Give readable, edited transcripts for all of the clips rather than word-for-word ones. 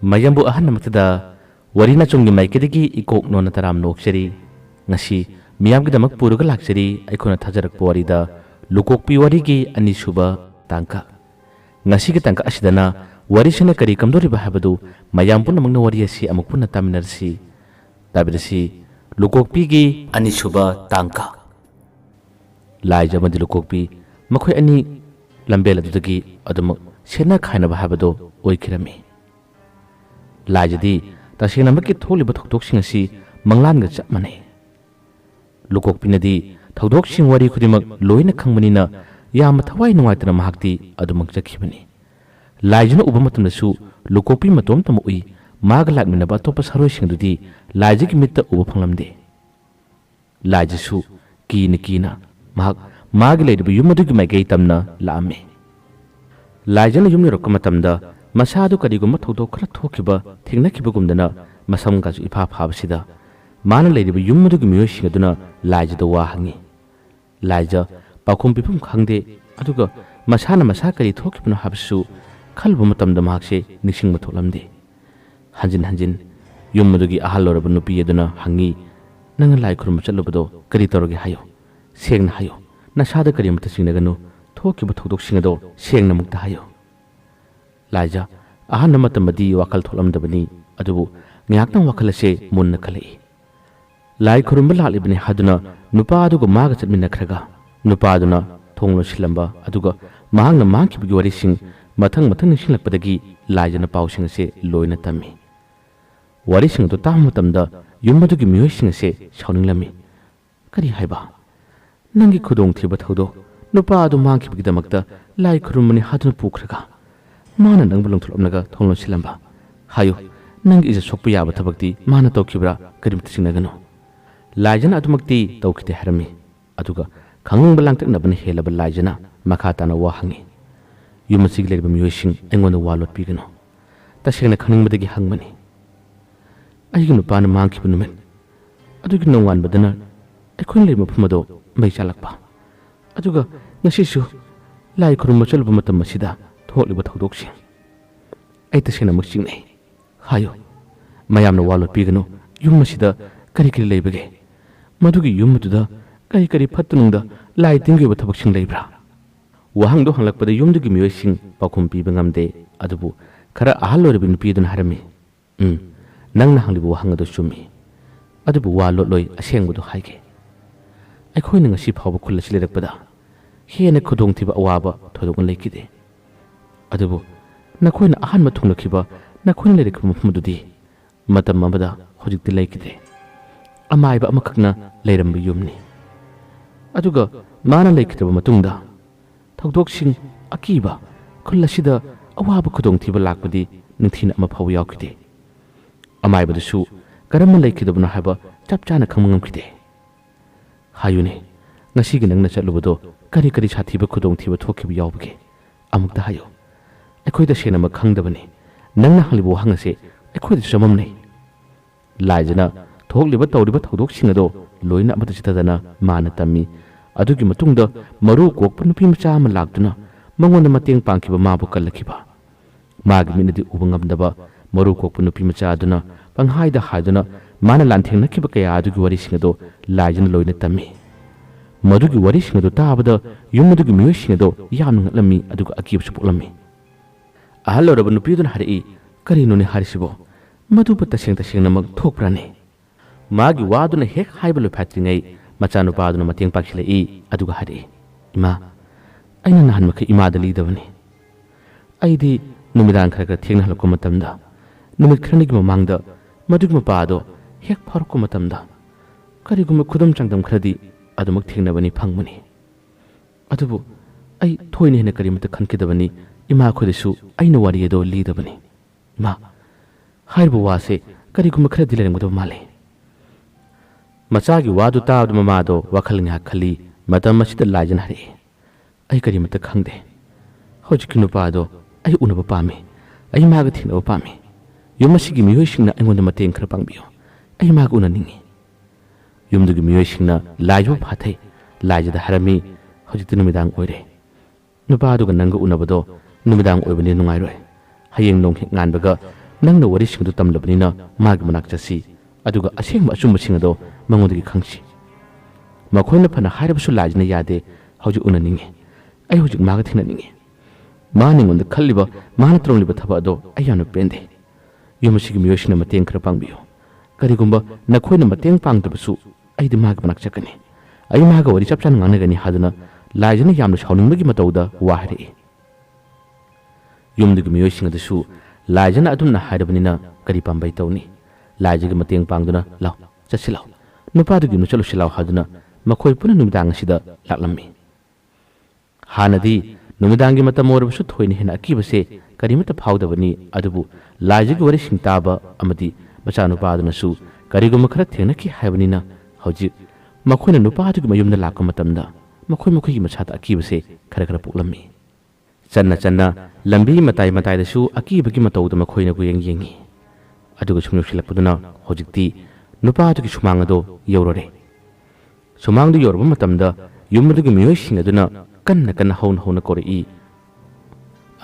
mayambu ahan namaktada warina chunggi maikidagi ikok nona taram nokchari ngasi miyam gidamak puruga lakchari aikona thajarak warida lukokpi warigi anisuba tangka ngasi gi tangka asidana warisina kari kamdori bahabadu mayam punamangna wari asi amuk punna taminarsi tabirasi lukokpi gi anisuba tangka laija madi lukokpi makhoi ani lambel adudagi adum sena khaina bahabadu oikirami laijadi tasena makki tholiba thokdoksing asi manglan ga chap manai lukokpinadi thokdoksing wari khudimak loina khangmanina yam thawai nuwaitana mahakti adumak jakhibani laijana uba matamnasu lukokpi matom tam ui mag lakmina ba topa saroi singdudi laijigi mitta uba phanglamde laijasu kina mahak mag leidibu yumadugi maigai tamna laame laijana yumni rokka matamda masadu kariguma thokdok khara thokiba thingnakibagumdana masam gasu ifa phabsida mana leidibu yumadugi miyoising aduna laijada wa hangi laija pakhum pipum khangde aduga masana masa kari thokibna habsu khalbu matamda mahakse nixingma tholamde hanjin yumadugi ahallorabu nupi aduna hangi nang lai khurum chalubado kari toroge hayo sengna hayo nasada kari mata singnaganu thokiba thokdok singado sengna mukta hayo laija ahanna matamadi wakal tholamdabani adubu ngyaktang wakal ase munna khalai lai khurum lalibani haduna nupa aduga maga chatmina khraga nupa aduna thonglo silamba aduga mahangna mangkibgi warising mathang nisinglakpadagi laijana pausing ase loina tammi warising to tam matamda yumadugi miyoising ase sauninglammi kari haiba nangi khudong thiba thodo nupa adu mangkibgi damakta lai khurumani haduna pukhraga mana nang bulong thulomnaga thonglo silamba hayo nangi ija sokpa yaba thabakti mana tawkibra karimta singnagano laijana adumakti tawkite harami aduga khangba langtak nabani helaba laijana makhatana wa hangi yumasig legba miyoising engona walot pigano tasena khaningmadagi hangmani aigi nupana mangkibu numen adugi nongwan badana aikhoin le mafumado mai chalakpa aduga ngasisu lai khurum machalba matam masida tholiba thokdoksi ai tasena makchingnai hayo mayamna walot pigano yum masida kari leibage madugi yumduda kari phatunungda lai tingge ba thabak sing leibra wahangdo hanglakpada yumdugi miyoising pakhum piba ngamde adubu khara ahallore bin pidun harami nangna hanglibu wahangado chumi adubu walot loi asengbudu haige aikhoina ngasi phawba khulasi lerakpada hena khudong thiba awaba thodong leikide adubu nakhoina ahanma thunglakhiba nakhoina lerakba mafumdudi matam amada hojikti leikide amaiba amakakna leiramba yumni aduga mana leikitaba matungda thokdoksing akiba khulasida awaba khudong thiba lakpadi ningthina ama phaw yaukide amaibadasu karam leikidabna haba chapchana khangmangam hayune ngasi nangna chalubado kari sathiba khudong thiba thokhiba yaubage amukta hayo aikhoida senama khangdabani nangna halibu hangase aikhoida samamnei laijana thokliba tawriba thokdoksing ado loina amata chitadana mana tammi adugi matungda maru kokpa nupi macha ama lakduna mangona mateng pangkiba mabu kallakhiba magi minadi ubangamdaba maru kokpa nupi macha aduna panghaida haiduna mana lanthengna khiba kaya adugi warising ado laijana loina tammi madugi warising ado tabada yumudugi miyoising ado yamna ngalami aduga akibsu poklammi ahaloraba nupi dun hari kari nuni harisibo maduba taseng namak thokprane magi waduna hek haibalo phatringai machanu paduna mateng paksilai aduga hari ima aina nahan makha ima dali dabani aidi numidang khara thengna halko matamda numit khrani gi mamangda madug mapado hek farko matamda kariguma khudam changdam khradi adumak thengna bani phangmani adubu ai thoine hena kari mata khankidabani ima khodisu aina wari edo li dabani ma hairbu wase kariguma khradi lerengdo male machagi wadu taabdu mamado wakhal nya khali matam masida lajan hari ai kari mata khangde hojiki nupado ai unaba pami ai maga thina pami yumasigi miyoisingna aingonda mateng khara pangbiyo ai maga unaningi yumdugi miyoisingna laijo phathai laijada harami hojikti numidang oire nupado ga nanga unabado numidang oibani nungai roi hayeng nong ngan baga ꯅꯪꯅ ꯋꯥꯔꯤꯁꯤꯡꯗꯨ ꯇꯝꯂꯕꯅꯤꯅ ꯃꯥꯒꯤ ꯃꯅꯥꯛ ꯆꯠꯁꯤ ꯑꯗꯨꯒ ꯑꯁꯦꯡꯕ ꯑꯆꯨꯝꯕꯁꯤꯡ ꯑꯗꯣ ꯃꯉꯣꯟꯗꯒꯤ ꯈꯪꯁꯤ ꯃꯈꯣꯏꯅ ꯐꯅ ꯍꯥꯏꯔꯕꯁꯨ ꯂꯥꯏꯖꯅ ꯌꯥꯗꯦ ꯍꯧꯖꯤꯛ ꯎꯅꯅꯤꯡꯉꯤ ꯑꯩ ꯍꯧꯖꯤꯛ ꯃꯥꯒ ꯊꯦꯡꯅꯅꯤꯡꯉꯤ ꯃꯥꯅ ꯑꯩꯉꯣꯟꯗ ꯈꯜꯂꯤꯕ ꯃꯥꯅ ꯇꯧꯔꯝꯂꯤꯕ ꯊꯕꯛ ꯑꯗꯣ ꯑꯩ ꯌꯥꯝꯅ ꯄꯦꯟꯗꯦ ꯌꯨꯝ ꯑꯁꯤꯒꯤ ꯃꯤꯑꯣꯏꯁꯤꯡꯅ ꯃꯇꯦꯡ ꯈꯔ ꯄꯥꯡꯕꯤꯌꯨ ꯀꯔꯤꯒꯨꯝꯕ ꯅꯈꯣꯏꯅ ꯃꯇꯦꯡ ꯄꯥꯡꯗꯕꯁꯨ ꯑꯩꯗꯤ ꯃꯥꯒꯤ ꯃꯅꯥꯛ ꯆꯠꯀꯅꯤ ꯑꯩ ꯃꯥꯒ ꯋꯥꯔꯤ ꯆꯞ ꯆꯥꯅ ꯉꯥꯡꯅꯒꯅꯤ ꯍꯥꯏꯗꯨꯅ ꯂꯥꯏꯖꯅ ꯌꯥꯝꯅ ꯁꯥꯎꯅꯤꯡꯕꯒꯤ ꯃꯇꯧꯗ ꯋꯥ ꯍꯥꯏꯔꯛꯏ ꯌꯨꯝꯗꯨꯒꯤ ꯃꯤꯑꯣꯏꯁꯤꯡ ꯑꯗꯨꯁꯨ ꯂꯥꯏꯖꯅ ꯑꯗꯨꯝꯅ ꯍꯥꯏꯔꯕꯅꯤꯅ ꯀꯔꯤ ꯄꯥꯝꯕꯩ ꯇꯧꯅꯤ ꯂꯥꯏꯖꯒꯤ ꯃꯇꯦꯡ ꯄꯥꯡꯗꯨꯅ ꯂꯥꯎ ꯆꯠꯁꯤ ꯂꯥꯎ ꯅꯨꯄꯥꯗꯨꯒꯤ ꯌꯨꯝꯗ ꯆꯠꯂꯨꯁꯤ ꯂꯥꯎ ꯍꯥꯏꯗꯨꯅ ꯃꯈꯣꯏ ꯄꯨꯟꯅ ꯅꯨꯃꯤꯗꯥꯡ ꯑꯁꯤꯗ ꯂꯥꯛꯂꯝꯃꯤ ꯍꯥꯟꯅꯗꯤ ꯅꯨꯃꯤꯗꯥꯡꯒꯤ ꯃꯇꯝ ꯑꯣꯏꯔꯕꯁꯨ ꯊꯣꯏꯅ ꯍꯦꯟꯅ ꯑꯀꯤꯕꯁꯦ ꯀꯔꯤꯃꯠꯇ ꯐꯥꯎꯗꯕꯅꯤ ꯑꯗꯨꯕꯨ ꯂꯥꯏꯖꯒꯤ ꯋꯥꯔꯤꯁꯤꯡ ꯇꯥꯕ ꯑꯃꯗꯤ ꯃꯆꯥꯅꯨꯄꯥꯗꯨꯅꯁꯨ ꯀꯔꯤꯒꯨꯝꯕ ꯈꯔ ꯊꯦꯡꯅꯈꯤ ꯍꯥꯏꯕꯅꯤꯅ ꯍꯧꯖꯤꯛ ꯃꯈꯣꯏꯅ ꯅꯨꯄꯥꯗꯨꯒꯤ ꯃꯌꯨꯝꯗ ꯂꯥꯛꯄ ꯃꯇꯝꯗ ꯃꯈꯣꯏꯒꯤ ꯃꯁꯥꯗ ꯑꯀꯤꯕꯁꯦ ꯈꯔ ꯄꯣꯛꯂꯝꯃꯤ ꯆꯟꯅ ꯆꯟꯅ ꯂꯝꯕꯤ ꯃꯇꯥꯏ ꯃꯇꯥꯏꯗꯁꯨ ꯑꯀꯤꯕꯒꯤ ꯃꯇꯧꯗ ꯃꯈꯣꯏꯅ ꯒꯨꯌꯦꯡ ꯌꯦꯡꯉꯤ ꯑꯗꯨꯒ ꯁꯨꯝ ꯌꯧꯁꯤꯜꯂꯛꯄꯗꯨꯅ ꯍꯧꯖꯤꯛꯇꯤ ꯅꯨꯄꯥꯗꯨꯒꯤ ꯁꯨꯃꯥꯡ ꯑꯗꯣ ꯌꯧꯔꯔꯦ ꯁꯨꯃꯥꯡꯗꯨ ꯌꯧꯔꯕ ꯃꯇꯝꯗ ꯌꯨꯝ ꯑꯗꯨꯒꯤ ꯃꯤꯑꯣꯏꯁꯤꯡ ꯑꯗꯨꯅ ꯀꯟꯅ ꯍꯧꯅ ꯀꯧꯔꯛꯏ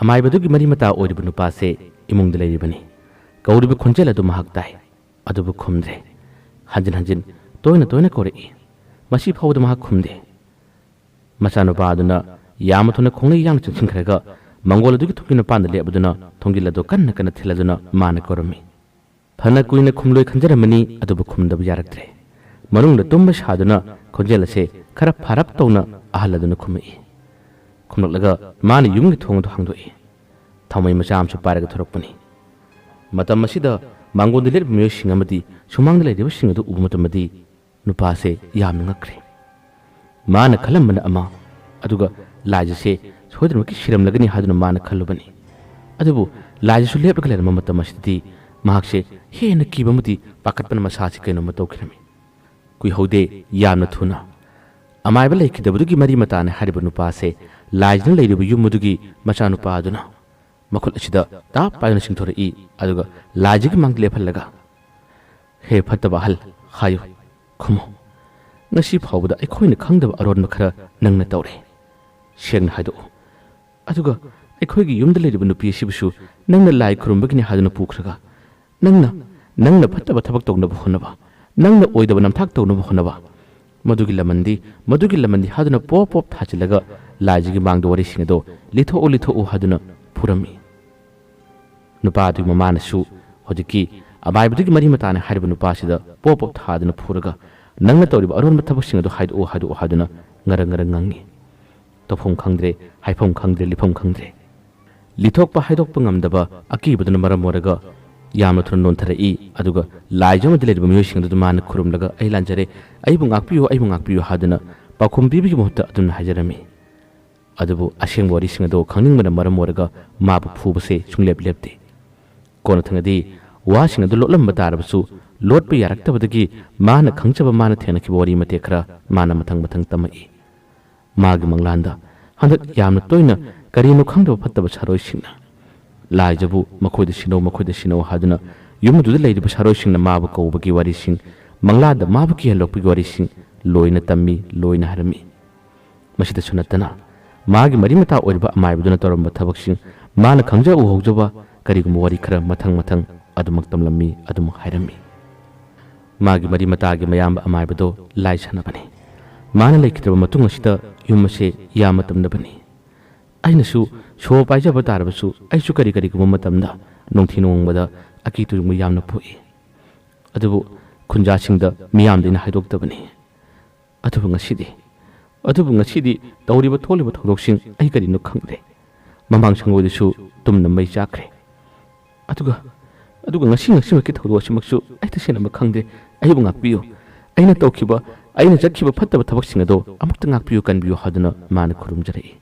ꯑꯃꯥꯏꯕꯗꯨꯒꯤ ꯃꯔꯤ ꯃꯇꯥ ꯑꯣꯏꯔꯤꯕ ꯅꯨꯄꯥꯁꯦ ꯏꯃꯨꯡꯗ ꯂꯩꯔꯤꯕꯅꯤ ꯀꯧꯔꯤꯕ ꯈꯣꯟꯖꯦꯜ ꯑꯗꯨ ꯃꯍꯥꯛ ꯇꯥꯏ ꯑꯗꯨꯕꯨ ꯈꯨꯝꯗ꯭ꯔꯦ ꯍꯟꯖꯤꯟ ꯇꯣꯏꯅ ꯀꯧꯔꯛꯏ ꯃꯁꯤ ꯐꯥꯎꯕꯗ ꯃꯍꯥꯛ ꯈꯨꯝꯗꯦ ꯃꯆꯥꯅꯨꯄꯥ ꯑꯗꯨꯅ ꯌꯥꯝꯅ ꯊꯨꯅ ꯈꯣꯡꯅꯩ ꯌꯥꯡꯅ ꯆꯪꯁꯤꯟꯈ꯭ꯔꯒ ꯃꯪꯒꯣꯜ ꯑꯗꯨꯒꯤ ꯊꯣꯡꯒꯤ ꯃꯄꯥꯟꯗ ꯂꯦꯞꯗꯨꯅ ꯊꯣꯡꯖꯤꯜ ꯑꯗꯨ ꯀꯟꯅ ꯊꯤꯜꯂꯗꯨꯅ ꯃꯥꯅ ꯀꯧꯔꯝꯃꯤ ꯐꯅ ꯀꯨꯏꯅ ꯈꯨꯝꯂꯣꯏ ꯈꯟꯖꯔꯝꯃꯅꯤ ꯑꯗꯨꯕꯨ ꯈꯨꯝꯗꯕ ꯌꯥꯔꯛꯇ꯭ꯔꯦ ꯃꯅꯨꯡꯗ ꯇꯨꯝꯕ ꯁꯥꯗꯨꯅ ꯈꯣꯟꯖꯦꯜ ꯑꯁꯦ ꯈꯔ ꯐꯥꯔꯞ ꯇꯧꯅ ꯑꯍꯜ ꯑꯗꯨꯅ ꯈꯨꯝꯃꯛꯏ ꯈꯨꯝꯂꯛꯂꯒ ꯃꯥꯅ ꯌꯨꯝꯒꯤ ꯊꯣꯡ ꯑꯗꯨ ꯍꯥꯡꯗꯣꯛꯏ ꯊꯥꯎꯃꯩ ꯃꯆꯥ ꯑꯃꯁꯨ ꯄꯥꯏꯔꯒ ꯊꯣꯔꯛꯄꯅꯤ ꯃꯇꯝ ꯑꯁꯤꯗ ꯃꯥꯡꯒꯣꯟꯗ ꯂꯦꯞꯂꯤꯕ ꯃꯤꯑꯣꯏꯁꯤꯡ ꯑꯃꯗꯤ ꯁꯨꯃꯥꯡꯗ ꯂꯩꯔꯤꯕꯁꯤꯡ ꯑꯗꯨ ꯎꯕ ꯃꯇꯝꯗꯗꯤ ꯅꯨꯄꯥꯁꯦ ꯌꯥꯝꯅ ꯉꯛꯈ꯭ꯔꯦ ꯃꯥꯅ ꯈꯜꯂꯝꯕꯅ ꯑꯃ ꯑꯗꯨꯒ ꯂꯥꯏꯖꯁꯦ ꯁꯣꯏꯗꯅꯃꯛꯀꯤ ꯁꯤꯔꯝꯂꯒꯅꯤ ꯍꯥꯏꯗꯨꯅ ꯃꯥꯅ ꯈꯜꯂꯨꯕꯅꯤ ꯑꯗꯨꯕꯨ ꯂꯥꯏꯖꯁꯨ ꯂꯦꯞꯂꯒ ꯂꯩꯔꯝꯕ ꯃꯇꯝ ꯑꯁꯤꯗꯗꯤ ꯃꯍꯥꯛꯁꯦ ꯍꯦꯟꯅ ꯀꯤꯕ ꯑꯃꯗꯤ ꯄꯥꯈꯠꯄꯅ ꯃꯁꯥꯁꯤ ꯀꯩꯅꯣꯝꯃ ꯇꯧꯈꯤꯔꯝꯃꯤ ꯀꯨꯏꯍꯧꯗꯦ ꯌꯥꯝꯅ ꯊꯨꯅ ꯑꯃꯥꯏꯕ ꯂꯩꯈꯤꯗꯕꯗꯨꯒꯤ ꯃꯔꯤ ꯃꯇꯥꯅ ꯍꯥꯏꯔꯤꯕ ꯅꯨꯄꯥꯁꯦ ꯂꯥꯏꯖꯅ ꯂꯩꯔꯤꯕ ꯌꯨꯝ ꯑꯗꯨꯒꯤ ꯃꯆꯥꯅꯨꯄꯥ ꯑꯗꯨꯅ ꯃꯈꯨꯠ ꯑꯁꯤꯗ ꯇꯥꯞ ꯄꯥꯏꯗꯨꯅ ꯆꯤꯡꯊꯣꯔꯛꯏ ꯑꯗꯨꯒ ꯂꯥꯏꯖꯒꯤ ꯃꯥꯡꯗ ꯂꯦꯞꯍꯜꯂꯒ ꯍꯦ ꯐꯠꯇꯕ ꯑꯍꯜ ꯍꯥꯏꯌꯨ ꯈꯨꯝꯃꯨ ꯉꯁꯤ ꯐꯥꯎꯕꯗ ꯑꯩꯈꯣꯏꯅ ꯈꯪꯗꯕ ꯑꯔꯣꯟꯕ ꯈꯔ ꯅꯪꯅ ꯇꯧꯔꯦ ꯁꯦꯡꯅ ꯍꯥꯏꯗꯣꯛꯎ ꯑꯗꯨꯒ ꯑꯩꯈꯣꯏꯒꯤ ꯌꯨꯝꯗ ꯂꯩꯔꯤꯕ ꯅꯨꯄꯤ ꯑꯁꯤꯕꯨꯁꯨ ꯅꯪꯅ ꯂꯥꯏ ꯈꯨꯔꯨꯝꯕꯒꯤꯅꯤ ꯍꯥꯏꯗꯨꯅ ꯄꯨꯈ꯭ꯔꯒ ꯅꯪꯅ ꯐꯠꯇꯕ ꯊꯕꯛ ꯇꯧꯅꯕ ꯍꯣꯠꯅꯕ ꯅꯪꯅ ꯑꯣꯏꯗꯕ ꯅꯝꯊꯥꯛ ꯇꯧꯅꯕ ꯍꯣꯠꯅꯕ ꯃꯗꯨꯒꯤ ꯂꯃꯟꯗꯤ ꯍꯥꯏꯗꯨꯅ ꯄꯣꯞ ꯊꯥꯖꯤꯜꯂꯒ ꯂꯥꯏꯖꯒꯤ ꯃꯥꯡꯗ ꯋꯥꯔꯤꯁꯤꯡ ꯑꯗꯣ ꯂꯤꯊꯣꯛꯎ ꯍꯥꯏꯗꯨꯅ ꯐꯨꯔꯝꯃꯤ ꯅꯨꯄꯥꯗꯨꯒꯤ ꯃꯃꯥꯅꯁꯨ ꯍꯧꯖꯤꯛꯀꯤ ꯑꯃꯥꯏꯕꯗꯨꯒꯤ ꯃꯔꯤ ꯃꯇꯥꯅ ꯍꯥꯏꯔꯤꯕ ꯅꯨꯄꯥꯁꯤꯗ ꯄꯣꯞ ꯊꯥꯗꯨꯅ ꯐꯨꯔꯒ ꯅꯪꯅ ꯇꯧꯔꯤꯕ ꯑꯔꯣꯟꯕ ꯊꯕꯛꯁꯤꯡ ꯑꯗꯨ ꯍꯥꯏꯗꯣꯛꯎ ꯍꯥꯏꯗꯨꯅ ꯉꯔꯪ ꯉꯪꯉꯤ ꯇꯧꯐꯝ ꯈꯪꯗ꯭ꯔꯦ ꯍꯥꯏꯐꯝ ꯈꯪꯗ꯭ꯔꯦ ꯂꯤꯐꯝ ꯈꯪꯗ꯭ꯔꯦ ꯂꯤꯊꯣꯛꯄ ꯍꯥꯏꯗꯣꯛꯄ ꯉꯝꯗꯕ ꯑꯀꯤꯕꯗꯨꯅ ꯃꯔꯝ ꯑꯣꯏꯔꯒ ꯌꯥꯝꯅ ꯊꯨꯅ ꯅꯣꯟꯊꯔꯛꯏ ꯑꯗꯨꯒ ꯂꯥꯏꯖ ꯑꯃꯗ ꯂꯩꯔꯤꯕ ꯃꯤꯑꯣꯏꯁꯤꯡ ꯑꯗꯨ ꯃꯥꯅ ꯈꯨꯔꯨꯝꯂꯒ ꯑꯩ ꯂꯥꯟꯖꯔꯦ ꯑꯩꯕꯨ ꯉꯥꯛꯄꯤꯌꯨ ꯍꯥꯏꯗꯨꯅ ꯄꯥꯎꯈꯨꯝ ꯄꯤꯕꯒꯤ ꯃꯍꯨꯠꯇ ꯑꯗꯨꯝꯅ ꯍꯥꯏꯖꯔꯝꯃꯤ ꯑꯗꯨꯕꯨ ꯑꯁꯦꯡꯕ ꯋꯥꯔꯤꯁꯤꯡ ꯑꯗꯨ ꯈꯪꯅꯤꯡꯕꯅ ꯃꯔꯝ ꯑꯣꯏꯔꯒ ꯃꯥꯕꯨ ꯐꯨꯕꯁꯦ ꯁꯨꯡꯂꯦꯞꯇꯦ ꯀꯣꯟꯅ ꯊꯪꯗꯗꯤ ꯋꯥꯁꯤꯡ ꯑꯗꯨ ꯂꯣꯠꯂꯝꯕ ꯇꯥꯔꯕꯁꯨ ꯂꯣꯠꯄ ꯌꯥꯔꯛꯇꯕꯗꯒꯤ ꯃꯥꯅ ꯈꯪꯖꯕ ꯃꯥꯅ ꯊꯦꯡꯅꯈꯤꯕ ꯋꯥꯔꯤ ꯃꯇꯦꯛꯈꯔ ꯃꯥꯅ ꯃꯊꯪ ꯇꯝꯃꯛꯏ ꯃꯥꯒꯤ ꯃꯪꯂꯥꯟꯗ ꯍꯟꯗꯛ ꯌꯥꯝꯅ ꯇꯣꯏꯅ ꯀꯔꯤꯅꯣ ꯈꯪꯗꯕ ꯐꯠꯇꯕ ꯁꯥꯔꯣꯏꯁꯤꯡꯅ ꯂꯥꯏꯖꯕꯨ ꯃꯈꯣꯏꯗ ꯁꯤꯟꯅꯧ ꯍꯥꯏꯗꯨꯅ ꯌꯨꯝ ꯑꯗꯨꯗ ꯂꯩꯔꯤꯕ ꯁꯥꯔꯣꯏꯁꯤꯡꯅ ꯃꯥꯕꯨ ꯀꯧꯕꯒꯤ ꯋꯥꯔꯤꯁꯤꯡ ꯃꯪꯂꯥꯟꯗ ꯃꯥꯕꯨ ꯀꯤꯍꯜꯂꯛꯄꯒꯤ ꯋꯥꯔꯤꯁꯤꯡ ꯂꯣꯏꯅ ꯇꯝꯃꯤ ꯂꯣꯏꯅ ꯍꯥꯏꯔꯝꯃꯤ ꯃꯁꯤꯗꯁꯨ ꯅꯠꯇꯅ ꯃꯥꯒꯤ ꯃꯔꯤ ꯃꯇꯥ ꯑꯣꯏꯔꯤꯕ ꯑꯃꯥꯏꯕꯗꯨꯅ ꯇꯧꯔꯝꯕ ꯊꯕꯛꯁꯤꯡ ꯃꯥꯅ ꯈꯪꯖ ꯎꯍꯧꯖꯕ ꯀꯔꯤꯒꯨꯝꯕ ꯋꯥꯔꯤ ꯈꯔ ꯃꯊꯪ ꯑꯗꯨꯃꯛ ꯇꯝꯂꯝꯃꯤ ꯑꯗꯨꯃꯛ ꯍꯥꯏꯔꯝꯃꯤ ꯃꯥꯒꯤ ꯃꯔꯤ ꯃꯇꯥꯒꯤ ꯃꯌꯥꯝꯕ ꯑꯃꯥꯏꯕꯗꯣ ꯂꯥꯏ ꯁꯥꯟꯅꯕꯅꯤ ꯃꯥꯅ ꯂꯩꯈꯤꯗ꯭ꯔꯕ ꯃꯇꯨꯡ ꯑꯁꯤꯗ ꯌꯨꯝ ꯑꯁꯦ ꯌꯥꯝꯅ ꯇꯝꯅꯕꯅꯤ ꯑꯩꯅꯁꯨ ꯁꯣ ꯄꯥꯏꯖꯕ ꯇꯥꯔꯕꯁꯨ ꯑꯩꯁꯨ ꯀꯔꯤꯒꯨꯝꯕ ꯃꯇꯝꯗ ꯅꯣꯡꯊꯤ ꯅꯣꯡꯃꯪꯕꯗ ꯑꯀꯤ ꯇꯨꯖꯨꯡꯕ ꯌꯥꯝꯅ ꯄꯣꯛꯏ ꯑꯗꯨꯕꯨ ꯈꯨꯟꯖꯥꯁꯤꯡꯗ ꯃꯤꯌꯥꯝꯗ ꯑꯩꯅ ꯍꯥꯏꯗꯣꯛꯇꯕꯅꯤ ꯑꯗꯨꯕꯨ ꯉꯁꯤꯗꯤ ꯇꯧꯔꯤꯕ ꯊꯣꯛꯂꯤꯕ ꯊꯧꯗꯣꯛꯁꯤꯡ ꯑꯩ ꯀꯔꯤꯅꯣ ꯈꯪꯗꯦ ꯃꯃꯥꯡ ꯁꯪꯒꯣꯏꯗꯁꯨ ꯇꯨꯝꯅ ꯃꯩ ꯆꯥꯛꯈ꯭ꯔꯦ ꯑꯗꯨꯒ ꯉꯁꯤꯃꯛꯀꯤ ꯊꯧꯗꯣꯛ ꯑꯁꯤꯃꯛꯁꯨ ꯑꯩ ꯇꯁꯦꯡꯅ ꯈꯪꯗꯦ ꯑꯩꯕꯨ ꯉꯥꯛꯄꯤꯌꯨ ꯑꯩꯅ ꯆꯠꯈꯤꯕ ꯐꯠꯇꯕ ꯊꯕꯛꯁꯤꯡ ꯑꯗꯣ ꯑꯃꯨꯛꯇ ꯉꯥꯛꯄꯤꯌꯨ ꯀꯟꯕꯤꯌꯨ ꯍꯥꯏꯗꯨꯅ ꯃꯥꯅ ꯈꯨꯔꯨꯝꯖꯔꯛꯏ